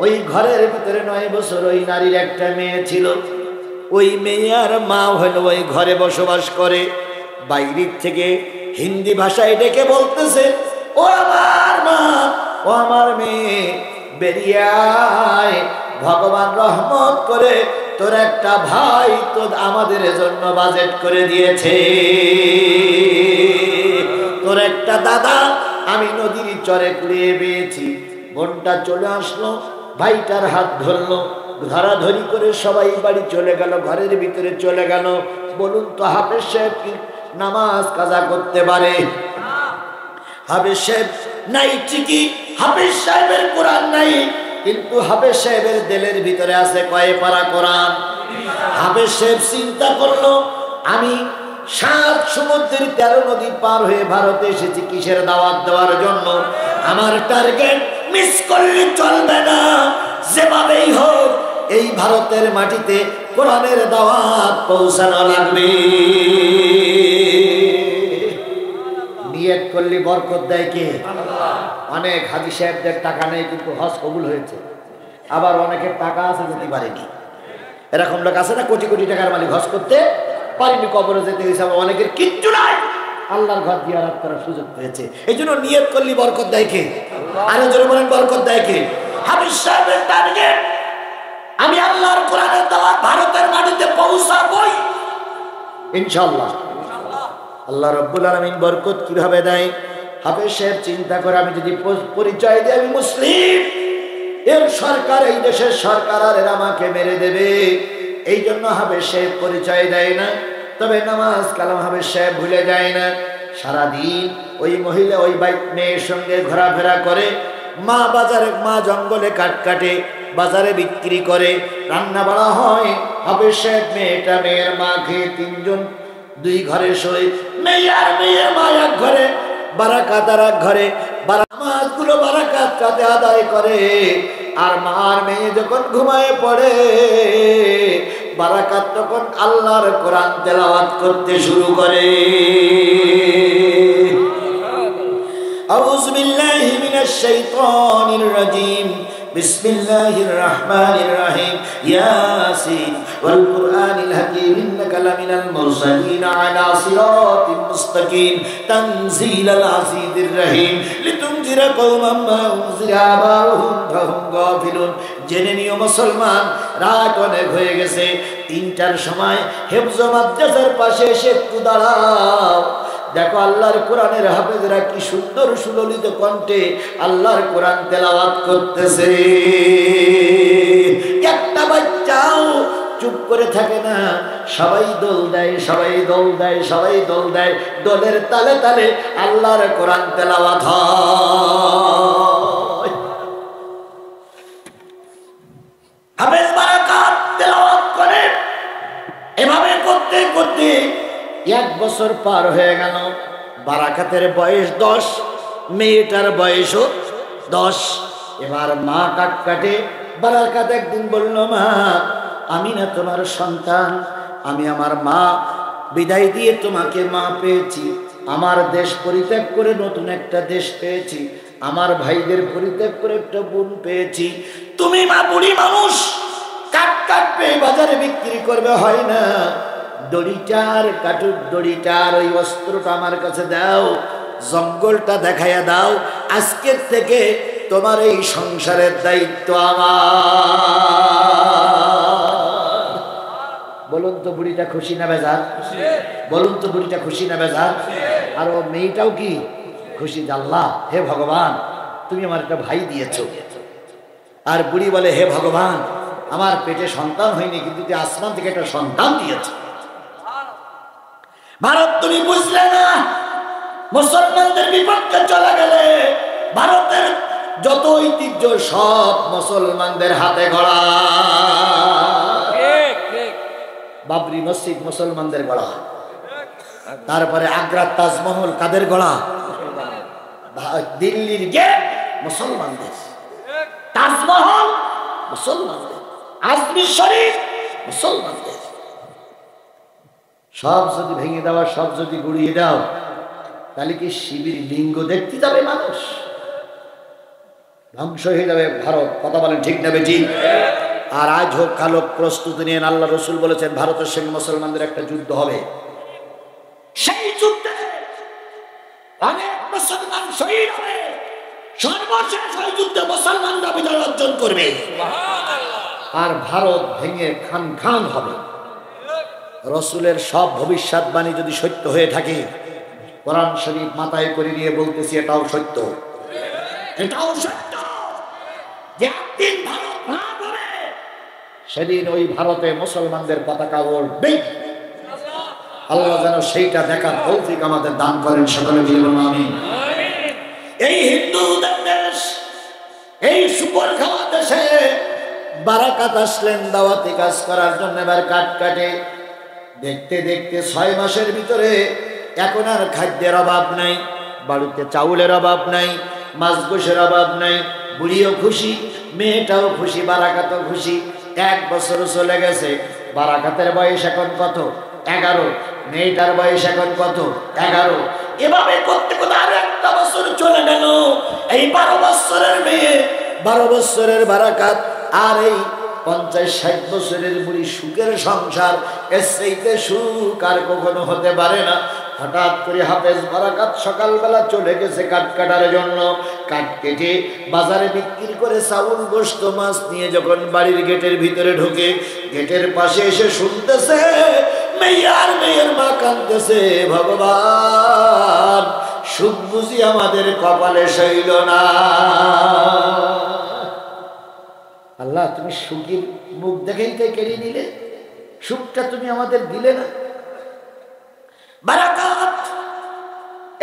ওই ঘরের ভিতরে 9 বছর ওই নারীর একটা মেয়ে ছিল। ওই মেয়ে আর মা হলো ওই ঘরে বসবাস করে। বাইরের থেকে হিন্দি ভাষায় ডেকে বলতেছে, ও আমার মা, ও আমার মেয়ে, বেরিয়ে আয়। ভগবান রহমত করে তোর একটা ভাই তো আমাদের জন্য বাজেট করে দিয়েছে। তোর একটা দাদা আমি নদীর চরে কুড়িয়ে পেয়েছি। বোনটা চলে আসলো, ভাইটার হাত ধরলো, ধরাধরি করে সবাই বাড়ি চলে গেল, ঘরের ভিতরে চলে গেল। বলুন তো হাফেজ সাহেব কি নামাজ কাজা করতে পারে? হাফেজ সাহেব নাই ঠিকই, হাফেজ সাহেবের কোরআন নাই, কিন্তু হাফেজ সাহেবের দিলের ভিতরে আছে কয় পারা কোরআন। হাফেজ সাহেব চিন্তা করলো, আমি 7 সমুদ্রের 13 নদী পার হয়ে ভারতে এসেছি কিসের দাওয়াত দেওয়ার জন্য। আমার টার্গেট মিস করলে চলবে না। যেভাবেই হোক এই ভারতের মাটিতে কোরআনের দাওয়াত পৌঁছানো লাগবে। নিয়ত করলে বরকত দেয় কে? অনেক হাজী সাহেবদের টাকা নেই কিন্তু হজ কবুল হয়েছে। আবার অনেকের টাকা আছে যেতে পারেনি। এরকম লোক আছে না, কোটি কোটি টাকার মালিক হজ করতে পারেনি, কবরে যেতে হয়েছে। আবার অনেকের কিচ্ছু নাই, আল্লাহর ঘর জিয়ারত করার সুযোগ পেয়েছে। এই জন্য নিয়ত করলে বরকত দেয় কে? আরো জোরে বলেন বরকত দেয় কে? হাফেজ সাহেবের টার্গেট আমি আল্লাহর কোরআনের দাওয়াত ভারতের মাটিতে পৌঁছাবই ইনশাআল্লাহ। আল্লাহ রাব্বুল আলামিন বরকত কিভাবে দেয়? হাফেজ সাহেব চিন্তা করে, আমি যদি পরিচয় দিই আমি মুসলিম, এর সরকার, এই দেশের সরকার আর এরা আমাকে মেরে দেবে। এই জন্য হাফেজ সাহেব পরিচয় দেয় না। তবে নামাজ কালাম হাফেজ সাহেব ভুলে যায় না। সারাদিন ওই মহিলা ওই মেয়ের সঙ্গে ঘোরাফেরা করে। মা বাজারে, মা জঙ্গলে কাঠ কাটে, বাজারে বিক্রি করে, রান্না বাড়া হয়। হাফেজ সাহেব মেয়েটা, মেয়ের মা খেয়ে 3 জন 2 ঘরে শোয়। মেয়ে আর মেয়ের মা এক ঘরে, বারাকাত আর এক ঘরে। নামাজগুলো বারাকাত রাতে আদায় করে। আর মা আর মেয়ে যখন ঘুমায় পড়ে, বারাকাত তখন আল্লাহর কোরআন তেলাওয়াত করতে শুরু করে। আউযু বিল্লাহি মিনাশ শাইতানির রাজীম। বিসমিল্লাহির রহমানির রহিম। ইয়াসিন ওয়াল কুরআনিল হাকীম ইন্নাকা লামিনাল মুরসালিন আলা সিরাতিন মুস্তাকিম তানজিলাল আজিজির রহিম লিতুনজিরা কওমান মা উনজিরা আবাহুম ফাহুম গাফিলুন। জেনে নিও মুসলমান, রাত অনেক হয়ে গেছে, 3টার সময় হেফজ মাদ্রাসার পাশে এসে একটু দাঁড়াও। দেখো আল্লাহর কোরআনের হাফেজরা কি সুন্দর সুললিত কণ্ঠে আল্লাহর কোরআন তেলাওয়াত করতেছে। একটা বাচ্চাও চুপ করে থাকে না, সবাই দোল দেয়, সবাই দোল দেয়, সবাই দোল দেয়। দোলের তালে তালে আল্লাহর কোরআন তেলাওয়াত হয়। হাফেজ বারাকাত তেলাওয়াত করে। এভাবে করতে করতে 1 বছর পার হয়ে গেল। বারাকাতের বয়স 10, মেয়েটার বয়সও 10। এবার মা কাট কাটে। বারাকাত একদিন বলল, মা আমি না তোমার সন্তান, আমি আমার মা বিদায় দিয়ে তোমাকে মা পেয়েছি, আমার দেশ পরিত্যাগ করে নতুন একটা দেশ পেয়েছি, আমার ভাইদের পরিত্যাগ করে একটা বোন পেয়েছি। তুমি মা বুড়ি মানুষ, কাট কাটবে বাজারে বিক্রি করবে, হয় না, দড়িটার কাটুক, দড়িটার ওই অস্ত্রটা আমার কাছে দাও, জঙ্গলটা দেখাইয়া দাও, আজকের থেকে তোমার এই সংসারের দায়িত্ব আমার। বলুন তো বুড়িটা খুশি না বেজার? বলুন তো বুড়িটা খুশি না বেজার? আর ও মেয়েটাও কি খুশি? আল্লাহ, হে ভগবান, তুমি আমার একটা ভাই দিয়েছো। আর বুড়ি বলে, হে ভগবান, আমার পেটে সন্তান হয়নি, কিন্তু তুই আসমান থেকে একটা সন্তান দিয়েছ। ভারত তুমি বুঝলে না, মুসলমানদের বিপক্ষে চলে গেলে ভারতের যত ঐতিহ্য সব মুসলমানদের হাতে গড়া। বাবরি মসজিদ মুসলমানদের গড়া, তারপরে আগ্রার তাজমহল কাদের গড়া? দিল্লির গেট মুসলমানদের, তাজমহল মুসলমানদের, আজমির শরীফ মুসলমানদের। সব যদি ভেঙে দেওয়া, সব যদি গুড়িয়ে দাও, তাহলে কি শিবির লিঙ্গ দেখতে যাবে মানুষ? ধ্বংস হয়ে যাবে ভারত। কথা বলেন ঠিক না বেজি? আর আজ হোক কাল হোক প্রস্তুতি নিয়ে আল্লাহ রসুল বলেছেন ভারতের সঙ্গে মুসলমানদের একটা যুদ্ধ হবে। সেই যুদ্ধে অনেক মুসলমান শহীদ হবে, সর্বশেষ ওই যুদ্ধে মুসলমানরা বিজয় অর্জন করবে, আর ভারত ভেঙে খান খান হবে। রসুলের সব ভবিষ্যৎবাণী যদি সত্য হয়ে থাকে, কোরআন শরীফ মাথায় করে নিয়ে বলতেছি এটাও সত্য, এটাও সত্য যে একদিন ভারত ভাগ হবে, সেদিন ওই ভারতে মুসলমানদের পতাকা উড়বে। আল্লাহ যেন সেইটা দেখার তৌফিক আমাদের দান করেন, সকলে বলুন আমিন। এই হিন্দুদের দেশ, এই শুকর খাওয়া দেশে বারাকাত আসলেন দাওয়াতি কাজ করার জন্য। এবার কাট কাটে দেখতে দেখতে 6 মাসের ভিতরে এখন আর খাদ্যের অভাব নাই, বাড়িতে চাউলের অভাব নাই, মাছ গোশের অভাব নাই। বুড়িও খুশি, মেয়েটাও খুশি, বারাকাতও খুশি। 1 বছর চলে গেছে। বারাকাতের বয়স এখন কত? 11। মেয়েটার বয়স এখন কত? 11। এভাবে করতে করতে আরো 1টা বছর চলে গেল। এই 12 বছরের মেয়ে, 12 বছরের বারাকাত, আর এই 50-60 বছরের বুড়ি সুখের সংসার। এর চাইতে সুখ আর কখনো হতে পারে না। হঠাৎ করে হাফেজ বারাকাত সকালবেলা চলে গেছে কাঠ কাটার জন্য। কাঠ কেটে বাজারে বিক্রি করে চাউল গোশত মাছ নিয়ে যখন বাড়ির গেটের ভিতরে ঢোকে, গেটের পাশে এসে শুনতেছে মেয়ের মা কাঁদতেছে, ভগবান সুখ বুঝি আমাদের কপালে সইল না। আল্লাহ, তুমি সুখের মুখ দেখাইতে কেড়ে নিলে, সুখটা তুমি আমাদের দিলে না। বারাকাত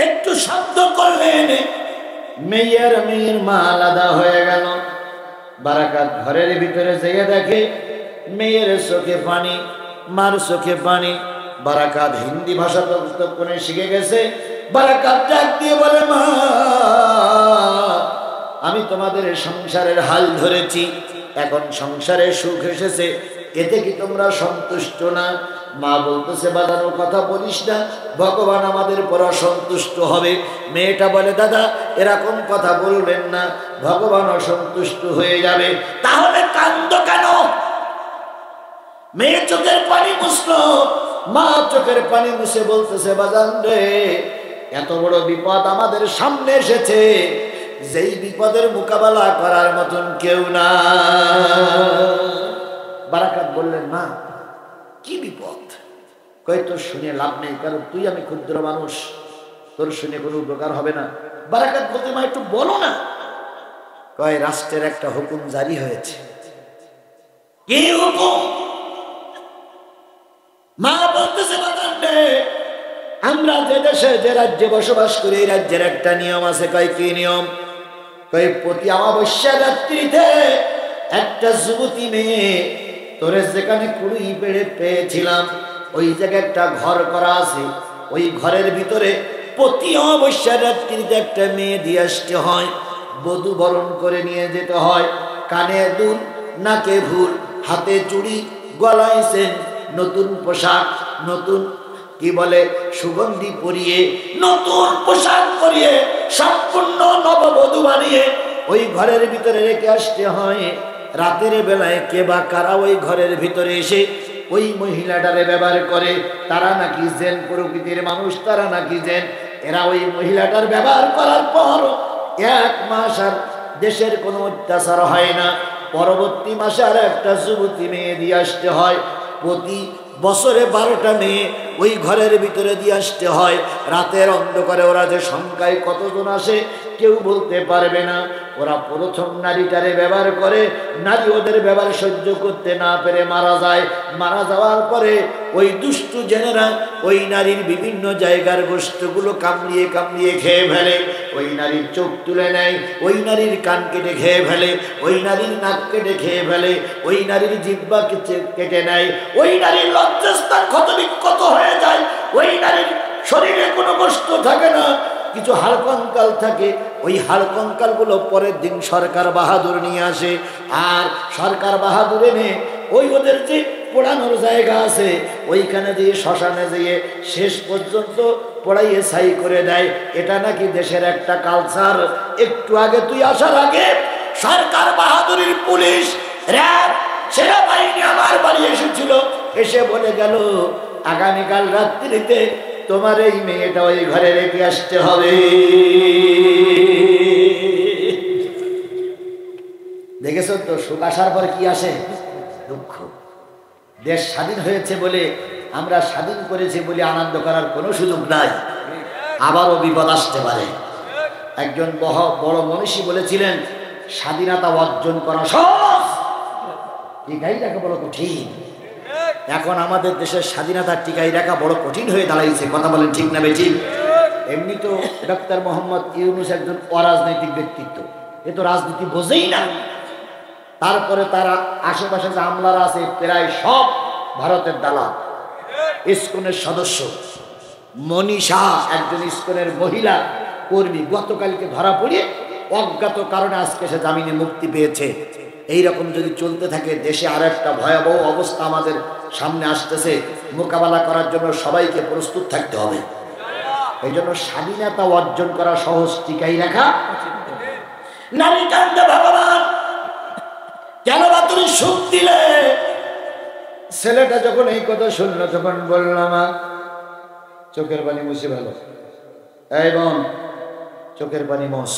একটু শব্দ করলেন, মেয়ের মা আলাদা হয়ে গেল। বারাকাত ঘরের ভিতরে যেয়ে দেখে মেয়ের চোখে পানি, মার চোখে পানি। বারাকাত হিন্দি ভাষা তো কোনে শিখে গেছে। বারাকাত ডাক দিয়ে বলে, মা আমি তোমাদের সংসারের হাল ধরেছি, এখন সংসারে সুখ এসেছে, এতে কি তোমরা সন্তুষ্ট না? মা বলতেছে, বাজানোর কথা বলিস না, ভগবান আমাদের পর অসন্তুষ্ট হবে। মেয়েটা বলে, দাদা এরকম কথা বলবেন না, ভগবান অসন্তুষ্ট হয়ে যাবে। তাহলে কান্দ কেন? মেয়ে চোখের পানি মুছলো, মা চোখের পানি মুছে বলতেছে, বাজান রে, এত বড় বিপদ আমাদের সামনে এসেছে, যেই বিপদের মোকাবেলা করার মতন কেউ না। বারাকাত বললেন, মা কি বিপদ? কয় তোর শুনে লাভ নেই, কারণ তুই আমি ক্ষুদ্র মানুষ, তোর শুনে কোনো উপকার হবে না। বারাকাত বলতে, মা একটু বলো না। কয় রাষ্ট্রের একটা হুকুম জারি হয়েছে। কি হুকুম? মা বলতেছে, আমরা যে দেশে যে রাজ্যে বসবাস করি এই রাজ্যের একটা নিয়ম আছে। কয় কি নিয়ম? কয় প্রতি অমাবস্যা রাত্রিতে একটা যুবতী মেয়ে, তোরে যেখানে কুড়ি পেড়ে পেয়েছিলাম ওই জায়গায় একটা ঘর করা আছে, ওই ঘরের ভিতরে প্রতি অমাবস্যা রাত্রিতে একটা মেয়ে দিয়ে আসতে হয়, বধূ বরণ করে নিয়ে যেতে হয়। কানে দুল, নাকে ভুল, হাতে চুড়ি, গলায় চেন, নতুন পোশাক, নতুন কি বলে সুগন্ধি পরিয়ে, নতুন পোশাক পরিয়ে সম্পূর্ণ নববধূ বানিয়ে ওই ঘরের ভিতরে রেখে আসতে হয়। রাতের বেলায় কে বা কারা ওই ঘরের ভিতরে এসে ওই মহিলাটারে ব্যবহার করে, তারা নাকি জেন প্রকৃতির মানুষ, তারা নাকি জেন। এরা ওই মহিলাটার ব্যবহার করার পর 1 মাস আর দেশের কোনো অত্যাচার হয় না। পরবর্তী মাসে আর একটা যুবতী মেয়ে দিয়ে আসতে হয়। প্রতি বছরে 12টা মেয়ে ওই ঘরের ভিতরে দিয়ে আসতে হয়। রাতের অন্ধকারে ওরা যে সংখ্যায় কতজন আসে কেউ বলতে পারবে না। ওরা প্রথম নারীটারে ব্যবহার করে, নারী ওদের ব্যবহার সহ্য করতে না পেরে মারা যায়। মারা যাওয়ার পরে ওই দুষ্টু জেনেরা ওই নারীর বিভিন্ন জায়গার গোষ্ঠগুলো কামড়িয়ে কামড়িয়ে খেয়ে ফেলে। ওই নারীর চোখ তুলে নেয়, ওই নারীর কান কেটে খেয়ে ফেলে, ওই নারীর নাক কেটে খেয়ে ফেলে, ওই নারীর জিহ্বা কেটে নেয়, ওই নারীর লজ্জাস্থান ক্ষতবিক্ষত হয়ে যায়, ওই নারীর শরীরে কোনো গোষ্ঠ থাকে না, কিছু হাড়কঙ্কাল থাকে। ওই হাড়কঙ্কাল গুলো পরের দিন সরকার বাহাদুর নিয়ে আসে, আর সরকার বাহাদুর এনে ওই ওদের যে পোড়ানোর জায়গা আছে ওইখানে দিয়ে শ্মশানে দিয়ে শেষ পর্যন্ত পোড়াইয়ে ছাই করে দেয়। এটা নাকি দেশের একটা কালচার। একটু আগে তুই আসার আগে সরকার বাহাদুরের পুলিশ, র্যাব, সেনাবাহিনী আমার বাড়ি এসেছিল, এসে বলে গেল আগামীকাল রাত্রিতে তোমার এই মেয়েটা ওই ঘরে রেখে আসতে হবে। দেখেছো তো, সুখ আসার পর কি আসে? দুঃখ। দেশ স্বাধীন হয়েছে বলে, আমরা স্বাধীন করেছি বলে আনন্দ করার কোনো সুযোগ নাই, আবারও বিপদ আসতে পারে। একজন বড় মনীষী বলেছিলেন, স্বাধীনতা অর্জন করা সহজ, টিকাই রাখা বড় কঠিন। এখন আমাদের দেশের স্বাধীনতা টিকাই রাখা বড় কঠিন হয়ে দাঁড়াইছে। কথা বলেন ঠিক না বেঠিক? এমনি তো ডক্টর মোহাম্মদ ইউনূস একজন অরাজনৈতিক ব্যক্তিত্ব, এ তো রাজনীতি বোঝেই না। তারপরে তারা আশেপাশে যে আমলারা আছে প্রায় সব ভারতের দালাল। ইসকনের সদস্য মনীষা, একজন ইসকনের মহিলা কর্মী, গতকালকে ধরা পড়িয়ে অজ্ঞাত কারণে আজকে সে জামিনে মুক্তি পেয়েছে। এইরকম যদি চলতে থাকে দেশে আর একটা ভয়াবহ অবস্থা আমাদের সামনে আসতেছে। মোকাবেলা করার জন্য সবাইকে প্রস্তুত থাকতে হবে। এই জন্য স্বাধীনতা অর্জন করা সহজ, টিকাই রাখা। নারী কান্দে ভগবান, কেন বা তুমি সুখ দিলে? ছেলেটা যখন এই কথা শুনলো তখন বলল, মা চোখের পানি মুছে ভালো। এই বোন, চোখের পানি মোছ।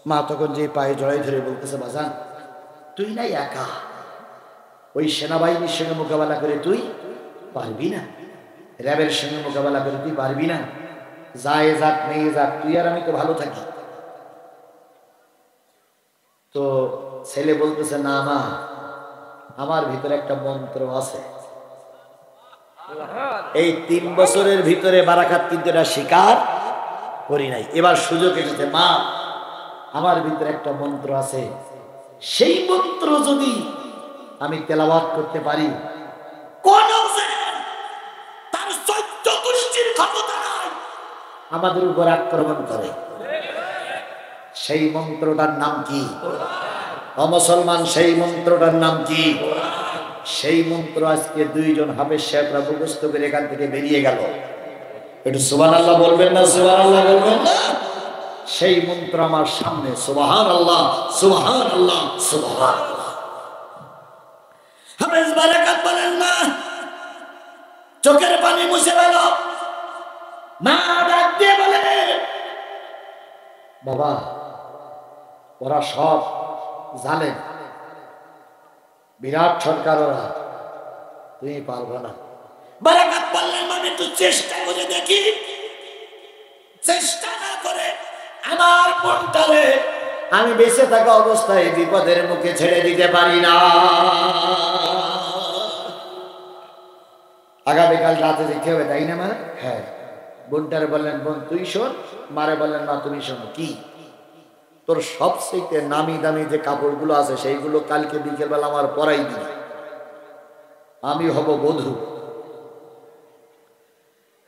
মা তখন যে পায়ে জড়াই ধরে বলতেছে, বাজান তুই নাই একা, ওই সেনাবাহিনীর সঙ্গে মোকাবেলা করে তুই পারবি না, র্যাবের সঙ্গে মোকাবেলা করে তুই পারবি না। যায় যাক মেয়ে যাক, তুই আর আমি তো ভালো থাকি। তো ছেলে বলতেছে, না মা, আমার ভিতরে একটা মন্ত্র আছে। এই 3 বছরের ভিতরে বারাকাত কিন্তু এটা স্বীকার করি নাই, এবার সুযোগ এসেছে। মা, আমার ভিতরে একটা মন্ত্র আছে, সেই মন্ত্র যদি আমি তেলাওয়াত করতে পারি, কোন তার 14 গোষ্ঠীর ক্ষমতা নাই আমাদের উপর আক্রমণ করে। সেই মন্ত্রটার নাম কি? মুসলমান, সেই মন্ত্রটার নাম কি? সেই মন্ত্র আজকে 2 জন হাফেজ সাহেবরা মুখস্থ করে এখান থেকে বেরিয়ে গেল। একটু সুবহানাল্লাহ বলবেন না? সুবহানাল্লাহ বলবেন না? সেই মন্ত্র আমার সামনে, সুবহানাল্লাহ সুবহানাল্লাহ সুবহানাল্লাহ। হাফেজ বারাকাত বলেন না, চোখের পানি মুছে গেল। মা ডাক দিয়ে বলে, বাবা ওরা সব জালেম, বিরাট সরকার ওরা, তুমি পারবে না। বারাকাত বললেন আমি একটু চেষ্টা করে দেখি, চেষ্টা না করে আমার মনটারে আমি বেঁচে থাকা অবস্থায় বিপদের মুখে ছেড়ে দিতে পারি না। আগামীকাল রাতে যেতে হবে তাই না মা? হ্যাঁ। বোনটারে বললেন বোন তুই শোন, মারে বললেন মা তুমি শোনো। কি? তোর সবচেয়ে নামি দামি যে কাপড়গুলো আছে সেইগুলো কালকে বিকেলবেলা আমার পরাই দিবি, আমি হব বধূ।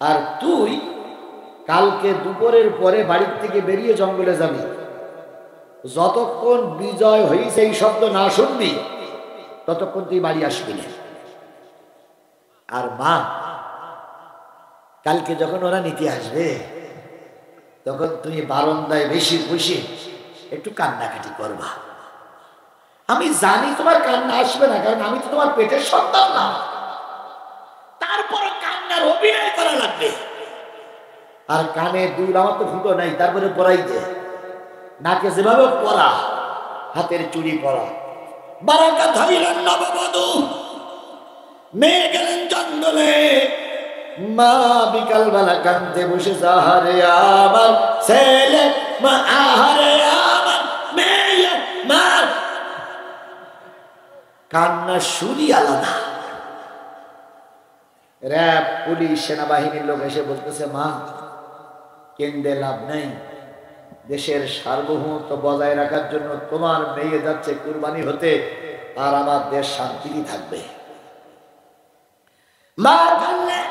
আর তুই কালকে দুপুরের পরে বাড়ির থেকে বেরিয়ে জঙ্গলে যাবি, যতক্ষণ বিজয় হয়েছে এই শব্দ না শুনবি ততক্ষণ তুই বাড়ি আসবি না। আর মা কালকে যখন ওরা নিতে আসবে তখন তুমি বারান্দায় বেশি বসে একটু কান্নাকাটি করবা। আমি জানি তোমার কান্না আসবে না, কারণ আমি তো তোমার পেটের সন্তান না, তারপর কান্নার অভিনয় করা লাগবে। আর কানে দুল আমার তো ফুটো নাই, তারপরে পরাই দে, নাকে যেভাবে পরা, হাতের চুড়ি পরা। বারাকাত হইলেন নববধূ, মেয়ে গেলেন জঙ্গলে। মা বিকালবেলা কান্দে বসে আহারে আমার ছেলে, মা আহারে আমার মেয়ে, মা কান্না সুরি আলাদা। র‍্যাব, পুলিশ, সেনাবাহিনীর লোক এসে বলতেছে মা কেন্দে লাভ নেই, দেশের সার্বভৌমত্ব বজায় রাখার জন্য তোমার মেয়ে যাচ্ছে কুরবানি হতে, আর আমার দেশ শান্তিই থাকবে। মা বললেন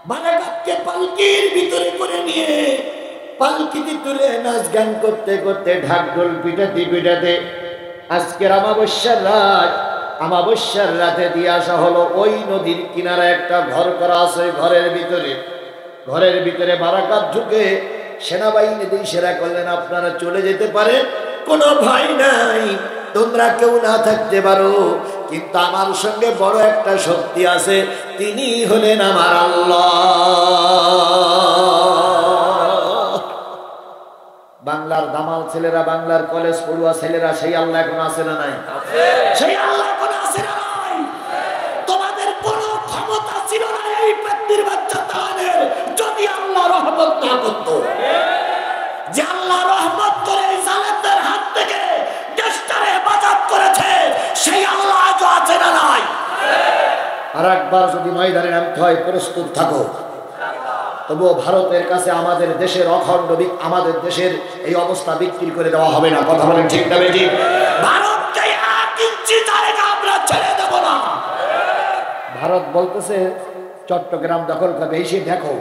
বারাকাতকে পালকির ভিতরে করে নিয়ে পালকিতে তুলে নাচ গান করতে করতে ঢাকঢোল পিটাতে পিটাতে আজকের অমাবস্যার রাত, অমাবস্যার রাতে দিয়ে আসা হলো ওই নদীর কিনারে একটা ঘর করা আছে। ঘরের ভিতরে বারাকাত ঢুকে সেনাবাহিনী ইশারা করলেন আপনারা চলে যেতে পারেন, কোনো ভয় নাই, তোমরা কেউ না থাকতে পারো, কিন্তু আমার সঙ্গে বড় একটা শক্তি আছে, তিনি হলেন আমার আল্লাহ। বাংলার দামাল ছেলেরা, বাংলার কলেজ পড়ুয়া ছেলেরা, সেই আল্লাহ এখন আছে না নাই? সেই আল্লাহ এখন আছে না নাই? তোমাদের কোনো ক্ষমতা ছিল না এই পেট্টির বাচ্চা তাদের, যদি আল্লাহ রহমত না করতো। যে আল্লাহ রহমত করে এই জালেমদের হাত থেকে দেশটারে হেফাজত করেছে, সেই আল্লাহ আজও আছে না নাই? আর একবার যদি ময়দানে নামতে হয় প্রস্তুত থাকো। তবুও ভারতের কাছে আমাদের দেশের অখণ্ড, আমাদের দেশের এই অবস্থা বিক্রি করে দেওয়া হবে না। কথা বলেন ঠিক না বেঠিক? ভারতকে 1 ইঞ্চি জায়গা আমরা ছেড়ে দেব না। ভারত বলতেছে চট্টগ্রাম দখল করবে, এসে দেখো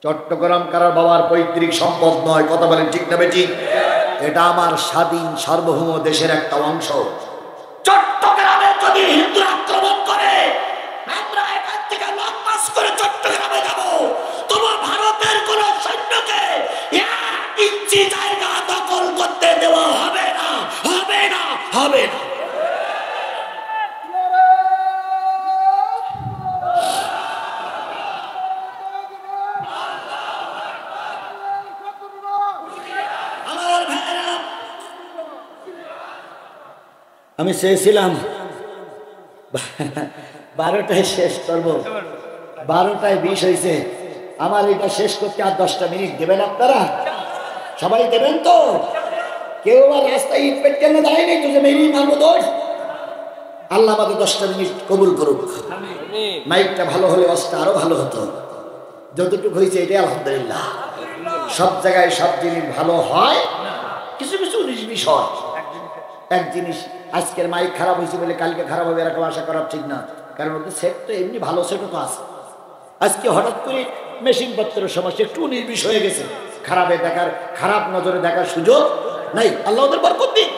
চট্টগ্রাম কারোর বাবার পৈতৃক সম্পদ নয়। কথা বলেন ঠিক না বেঠিক? এটা আমার স্বাধীন সার্বভৌম দেশের একটা অংশ। চট্টগ্রামে যদি হিন্দুরা আক্রমণ করে, আমরা এখান থেকে লং মার্চ করে চট্টগ্রামে যাব, তোমার ভারতের কোন সৈন্যকে 1 ইঞ্চি জায়গা দখল করতে দেওয়া হবে না, হবে না, হবে না। আমি চেয়েছিলাম 12টায় শেষ করবো, 12টায় 20 হয়েছে। আমার এটা শেষ করতে আর 10টা মিনিট দেবেন আপনারা? সবাই দেবেন তো? কেউ আর রাস্তায় ইট পেট কেন দাঁড়ায়নি তো যে মেরি মারবো দোষ? আল্লাহ আমাদের 10টা মিনিট কবুল করুক। মাইকটা ভালো হলে অবস্থা আরো ভালো হতো। যতটুকু হয়েছে এটাই আলহামদুলিল্লাহ। সব জায়গায় সব জিনিস ভালো হয়, কিছু কিছু 19-20 হয়। এক জিনিস আজকের মাইক খারাপ হয়েছে বলে কালকে খারাপ হবে এরকম আশা করা ঠিক না, কারণ ওদের সেট তো এমনি ভালো সেটও তো আছে। আজকে হঠাৎ করে মেশিন পত্রের সমস্যা একটু 19-20 হয়ে গেছে, খারাপ নজরে দেখার সুযোগ নাই। আল্লাহ ওদের বরকত দিক,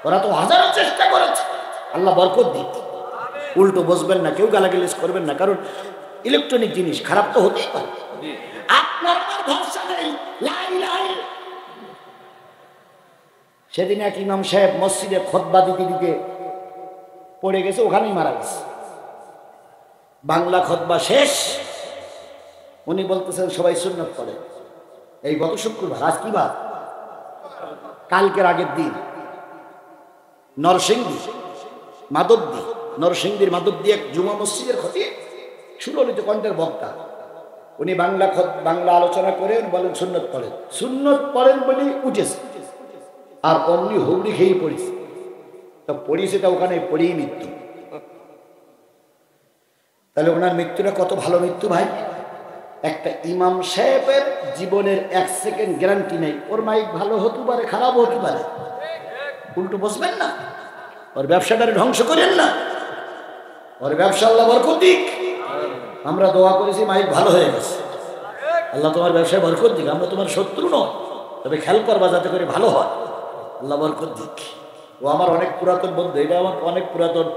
ওরা তো হাজারো চেষ্টা করেছে, আল্লাহ বরকত দিক। উল্টো বসবেন না, কেউ গালাগালিজ করবেন না, কারণ ইলেকট্রনিক জিনিস খারাপ তো হতেই পারে। আপনার ভরসা নেই। সেদিন এক ইমাম সাহেব মসজিদে খুতবা দিতে দিতে পড়ে গেছে, ওখানেই মারা গেছে। বাংলা খুতবা শেষ, উনি বলতেছেন সবাই সুন্নত পড়ে। এই গত শুক্রবার, আজ কি বার? কালকের আগের দিন নরসিংদী মাদবদী, নরসিংদীর মাদবদী এক জুমা মসজিদের খতিব, সুললিত কণ্ঠের বক্তা, উনি বাংলা আলোচনা করে বলেন সুন্নত পড়েন বলে উঠেছে, আর অমনি হুগড়ি খেয়েই পড়েছে। তা পড়িয়েছে, তা ওখানে পড়েই মৃত্যু। তাহলে ওনার মৃত্যুটা কত ভালো মৃত্যু ভাই! একটা ইমাম সাহেবের জীবনের 1 সেকেন্ড গ্যারান্টি নেই, ওর মাইক ভালো হতে পারে, খারাপ হতে পারে, উল্টো বসবেন না, ওর ব্যবসাটারে ধ্বংস করেন না, ওর ব্যবসা আল্লাহ বরকত দিক। আমরা দোয়া করেছি মাইক ভালো হয়ে গেছে, আল্লাহ তোমার ব্যবসায় বরকত দিক, আমরা তোমার শত্রু নয়, তবে খেয়াল করবা যাতে করে ভালো হয়, আল্লাহ বরকত দিক। ও আমার অনেক পুরাতন বন্ধু, এটা আমার অনেক পুরাতন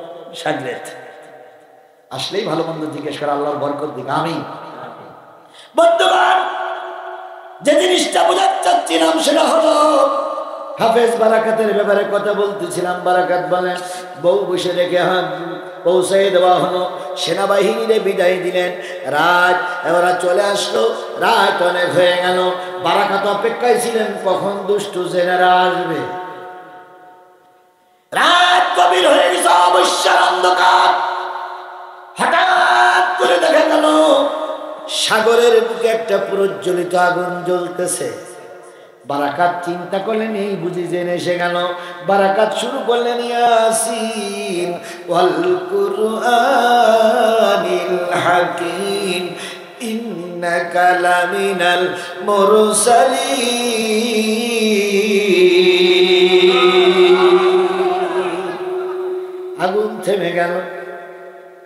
সাগরেদ, আসলেই ভালো মন্দ জিজ্ঞেস করে, আল্লাহর বরকত দিক, আমিন। বন্ধুগণ, যে জিনিসটা বোঝাতে চাচ্ছিলাম সেটা হলো হাফেজ বারাকাতের ব্যাপারে কথা বলতেছিলাম। বারাকাত বলেন বউ বসে রেখে পৌঁছাই দেওয়া হলো, সেনাবাহিনীরে বিদায় দিলেন, রাত ওরা চলে আসলো, রাত অনেক হয়ে গেল। বারাকাত অপেক্ষায় ছিলেন কখন দুষ্টু জেনারা আসবে। রাত গভীর হয়ে গেছে, অবশ্যই অন্ধকার। হঠাৎ করে দেখা গেল সাগরের বুকে একটা প্রজ্বলিত আগুন জ্বলতেছে। বারাকাত চিন্তা করলেন এই বুঝি জেনে এসে গেল। বারাকাত শুরু করলেন ইয়াসিন ওয়াল কুরআনিল হাকিম ইন্নাকা লামিনাল মুরসালিন। আগুন থেমে গেল।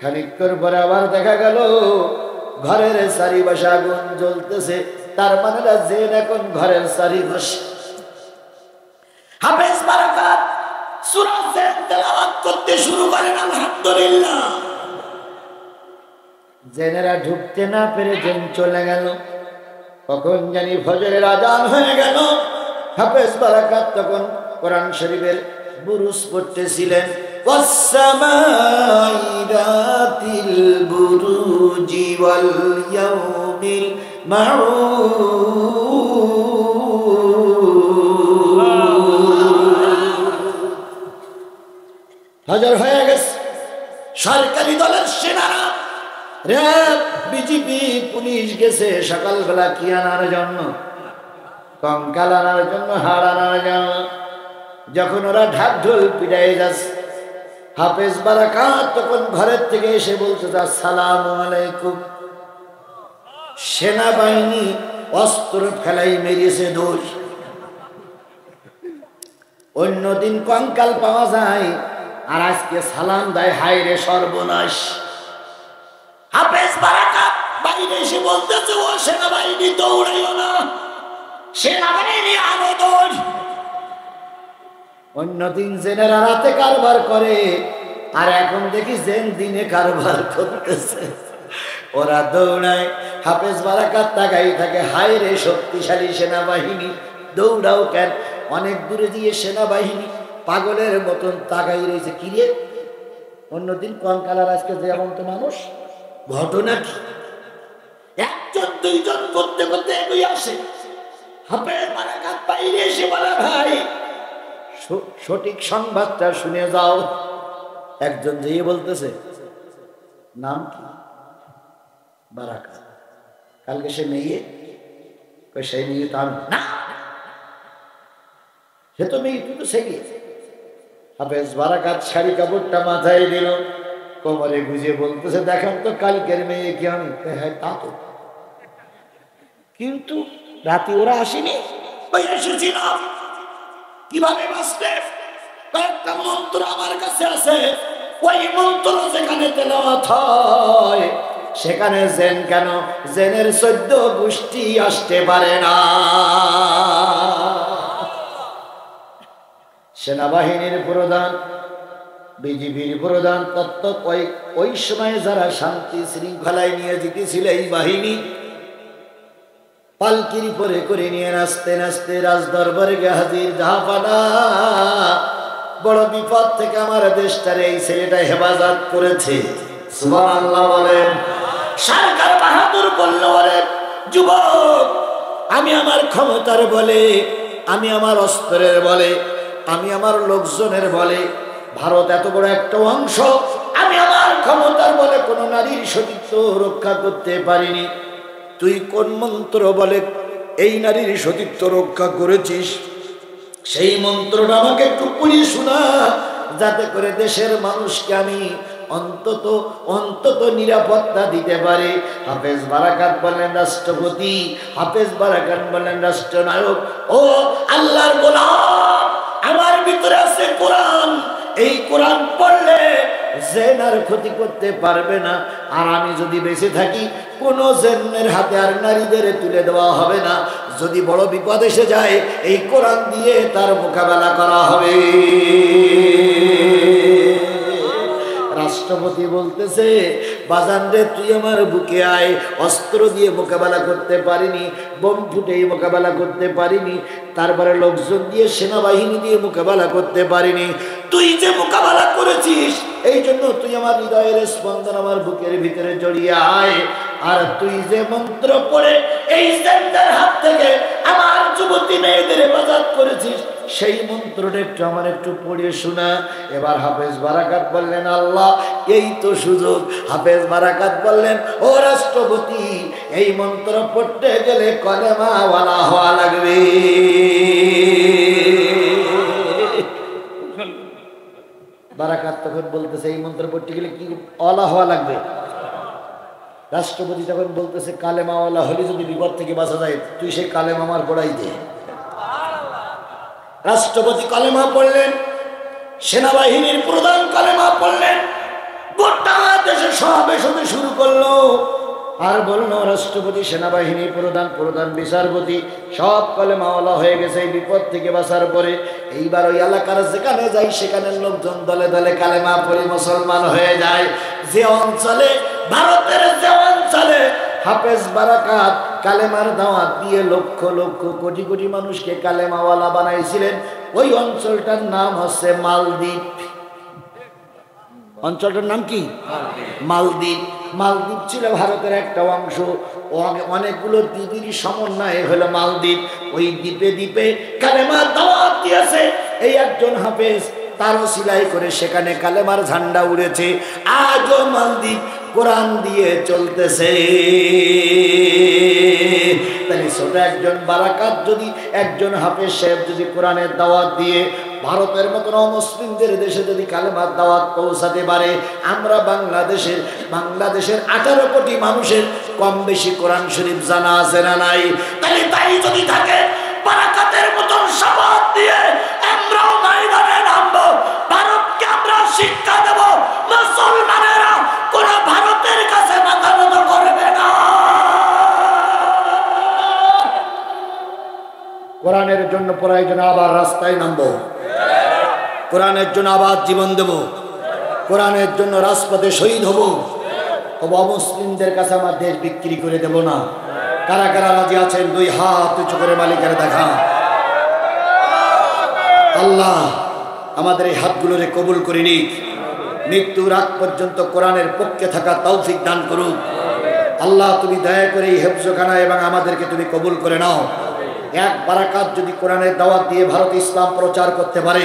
খানিকক্ষণ পরে আবার দেখা গেল ঘরের চারিপাশে আগুন জ্বলতেছে। তার মানে জেন এখন ঘরের চারিপাশে। হাফেজ বারাকাত সূরা জেন তেলাওয়াত করতে শুরু করেন, আলহামদুলিল্লাহ। জেনেরা ঢুকতে না পেরে জেন চলে গেল। কখন জানি ফজরের আজান হয়ে গেল। হাফেজ বারাকাত তখন কোরআন শরীফের বুরুজ পড়তেছিলেন। والسماء ذات البروج واليوم الموعود। ফজর হয়ে গেছে। সরকারি দলের সেনারা, র্যাব, বিজিবি, পুলিশ গেছে সকালবেলা কি আনার জন্য? কঙ্কাল আনার জন্য, হাড় আনার জন্য। যখন ওরা ঢাক ঢোল পিটাই যাচ্ছে, হাফেজ বারাকাত তখন ঘরের থেকে এসে বলতে, আসসালামু আলাইকুম। সেনাবাহিনী অস্ত্র ফেলাই মেরেছে দৌড়। অন্যদিন কঙ্কাল পাওয়া যায়, আর আজকে সালাম দেয়, হায় রে সর্বনাশ। হাফেজ বারাকাত বাইরে এসে বলতেছে, ও সেনাবাহিনী দৌড়াইও না, সেনাবাহিনী আরো দৌড়। অন্যদিন জেনেরা রাতে কারবার করে, আর এখন দেখি জেন দিনে কারবার করতেছে। ওরা দৌড়ায়, হাফেজ বারাকাত তাকাই থাকে, হায় রে শক্তিশালী সেনাবাহিনী, দৌড়াও কেন? অনেক দূরে দিয়ে সেনাবাহিনী পাগলের মতন তাকাই রয়েছে। কি রে, অন্যদিন কঙ্কালার, আজকে যেমন তো মানুষ। ঘটনা কি? একজন দুইজন করতে করতে এগিয়ে আসে। হাফেজ বারাকাত বাইরে এসে বলে, ভাই সঠিক সংবাদটা শুনে যাও। একজন যেয়ে বলতেছে, নাম কি? বারাকাত। কালকে সে মেয়ে, সেই মেয়ে তো আমি না, সে তো মেয়ে, তুই তো সেই। হাফেজ বারাকাত শাড়ি কাপড়টা মাথায় দিল, কোমরে গুজে বলতেছে, দেখেন তো কালকের মেয়ে কি আমি? হ্যাঁ তা তো, কিন্তু রাতে ওরা আসেনি। এসেছিলাম। কিভাবে বাঁচলে? কয়েকটা মন্ত্র আমার কাছে আছে, ওই মন্ত্র যেখানে তেলাওয়াত হয় সেখানে জেন কেন, জেনের 14 গোষ্ঠী আসতে পারে না। সেনাবাহিনীর প্রধান, বিজিবির প্রধান, ওই সময় যারা শান্তি শৃঙ্খলায় নিয়ে জিতেছিল এই বাহিনী, পালকির পরে করে নিয়ে নাচতে নাচতে রাজদরবারে হাজির। জাহাপানা, বড় বিপদ থেকে আমার দেশটারে এই ছেলেটা হেফাজত করেছে। সুবহানাল্লাহ বলেন। সরকার বাহাদুর বলল, ওরে যুবক, আমি আমার ক্ষমতার বলে আমি আমার অস্ত্রের বলে, আমি আমার লোকজনের বলে, ভারত এত বড় একটা অংশ, আমি আমার ক্ষমতার বলে কোনো নারীর সতীত্ব রক্ষা করতে পারিনি। তুই কোন মন্ত্র বলে এই নারীর সতীত্ব রক্ষা করেছিস, সেই মন্ত্রটা আমাকে একটু পড়িয়ে শোনা, যাতে করে দেশের মানুষকে আমি অন্তত নিরাপত্তা দিতে পারে। হাফেজ বারাকাত বললেন রাষ্ট্রপতি, হাফেজ বারাকাত বললেন রাষ্ট্রনায়ক, ও আল্লাহর গোলাম, আমার ভিতরে আছে কোরআন, এই কোরআন পড়লে জেনার ক্ষতি করতে পারবে না, আর আমি যদি বেঁচে থাকি কোনো জেনের হাতে আর নারীদের তুলে দেওয়া হবে না। যদি বড় বিপদ এসে যায় এই কোরআন দিয়ে তার মোকাবেলা করা হবে। রাষ্ট্রপতি বলতেছে, বাজান রে, তুই আমার বুকে আয়, অস্ত্র দিয়ে মোকাবেলা করতে পারিনি, বোম ফুটেই মোকাবেলা করতে পারিনি, তারপরে লোকজন দিয়ে সেনাবাহিনী দিয়ে মোকাবেলা করতে পারিনি, তুই যে মোকাবেলা করেছিস এই জন্য তুই আমার হৃদয়ের স্পন্দন আমার বুকের ভিতরে জড়িয়ে আয়। আর তুই যে মন্ত্র পড়ে এই জেনদের হাত থেকে আমার যুবতী মেয়েদের হেফাজত করেছিস, সেই মন্ত্রটা একটু আমার একটু পড়িয়ে শোনা। এবার হাফেজ বারাকাত বললেন, আল্লাহ এই তো সুযোগ। হাফেজ বারাকাত বললেন, ও রাষ্ট্রপতি, এই মন্ত্র পড়তে গেলে কলেমা ওয়ালা হওয়া লাগবে। বারাকাত তখন বলতেছে, এই মন্ত্র পড়তে গেলে কি ওয়ালা হওয়া লাগবে? রাষ্ট্রপতি তখন বলতেছে, কালেমা ওয়ালা হলে যদি বিপদ থেকে বাঁচা যায়, তুই সেই কালেমা আমার পড়াই দে। রাষ্ট্রপতি কালেমা পড়লেন, সেনাবাহিনীর প্রধান কালেমা পড়লেন, গোটা দেশে সমাবেশ হতে শুরু করলো। আর বলল রাষ্ট্রপতি, সেনাবাহিনী প্রধান বিচারপতি সব কালেমাওয়ালা হয়ে গেছে এই বিপদ থেকে বাঁচার পরে। এইবার ওই এলাকার যেখানে যাই সেখানের লোকজন দলে দলে কালেমা পড়ে মুসলমান হয়ে যায়। যে অঞ্চলে, ভারতের যে অঞ্চলে হাফেজ বারাকাত কালেমার দাওয়াত দিয়ে লক্ষ লক্ষ কোটি কোটি মানুষকে কালেমাওয়ালা বানাইছিলেন, ওই অঞ্চলটার নাম হচ্ছে মালদ্বীপ। অঞ্চলটার নাম কি? মালদ্বীপ। মালদ্বীপ ছিল ভারতের একটা অংশ, অনেকগুলো দ্বীপের সমন্বয়ে হলো মালদ্বীপ। ওই দ্বীপে দ্বীপে কালেমার দাওয়াত দিয়েছে এই একজন হাফেজ, তারও সিলাই করে সেখানে কালেমার ঝান্ডা উড়েছে। আজও মালদ্বীপ কোরআন দিয়ে চলতেছে। তাহলে ছোট একজন বারাকাত যদি, একজন হাফেজ সাহেব যদি কোরআনের দাওয়াত দিয়ে ভারতের মতন অমুসলিমদের দেশে যদি কালেমার দাওয়াত পৌঁছাতে পারে, আমরা বাংলাদেশের 18 কোটি মানুষের কম বেশি কোরআন শরীফ জানা আছে না নাই? তাহলে তাই যদি থাকে, বারাকাতের মতন শপথ দিয়ে আমরাও ময়দানে নামবো, ভারতকে আমরা শিক্ষা দেব, মুসলমানেরা কোন ভারতের কাছে মাথা নত করবে না। কোরআনের জন্য প্রয়োজন আবার রাস্তায় নামবো, কোরআনের জন্য আবার জীবন দেব, কোরআনের জন্য রাজপথে শহীদ হব। অমুসলিমদের কাছে আমার দেশ বিক্রি করে দেব না। কারা কারা রাজি আছেন? 2 হাত উঁচু করে মালিকের দেখা। আল্লাহ আমাদের এই হাতগুলোরে কবুল করে নিক, মৃত্যুর আগ পর্যন্ত কোরআনের পক্ষে থাকা তৌফিক দান করুক। আল্লাহ তুমি দয়া করে এই হেফজখানা এবং আমাদেরকে তুমি কবুল করে নাও। এক বারাকাত যদি কোরআনের দাওয়াত দিয়ে ভারত ইসলাম প্রচার করতে পারে,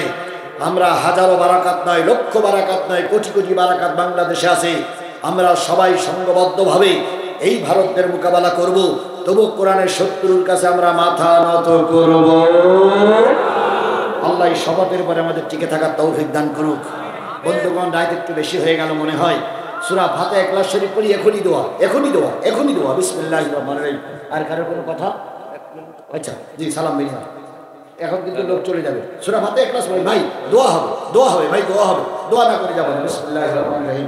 আমরা হাজারো বারাকাত নয়, লক্ষ বারাকাত নয়, কোটি কোটি বারাকাত বাংলাদেশে আছে, আমরা সবাই সংঘবদ্ধভাবে এই ভারতের মোকাবেলা করব। তবু কোরআনের শত্রুর কাছে আমরা মাথা নত করব। আল্লাহ এই শপথের পরে আমাদের টিকে থাকার তৌফিক দান করুক। বন্ধুগণ, রাত একটু বেশি হয়ে গেল মনে হয়। সূরা ফাতিহা ইখলাস শরীফ পড়ি, এখনই দোয়া। বিসমিল্লাহির রহমানির রহিম। আর কারোর কোনো কথা? আচ্ছা জি, সালাম বিনা। এখন কিন্তু লোক চলে যাবে। সূরা ফাতিহা ইখলাস পড়ি ভাই, দোয়া হবে ভাই, দোয়া না করে যাবেন। বিসমিল্লাহির রহমানির রহিম।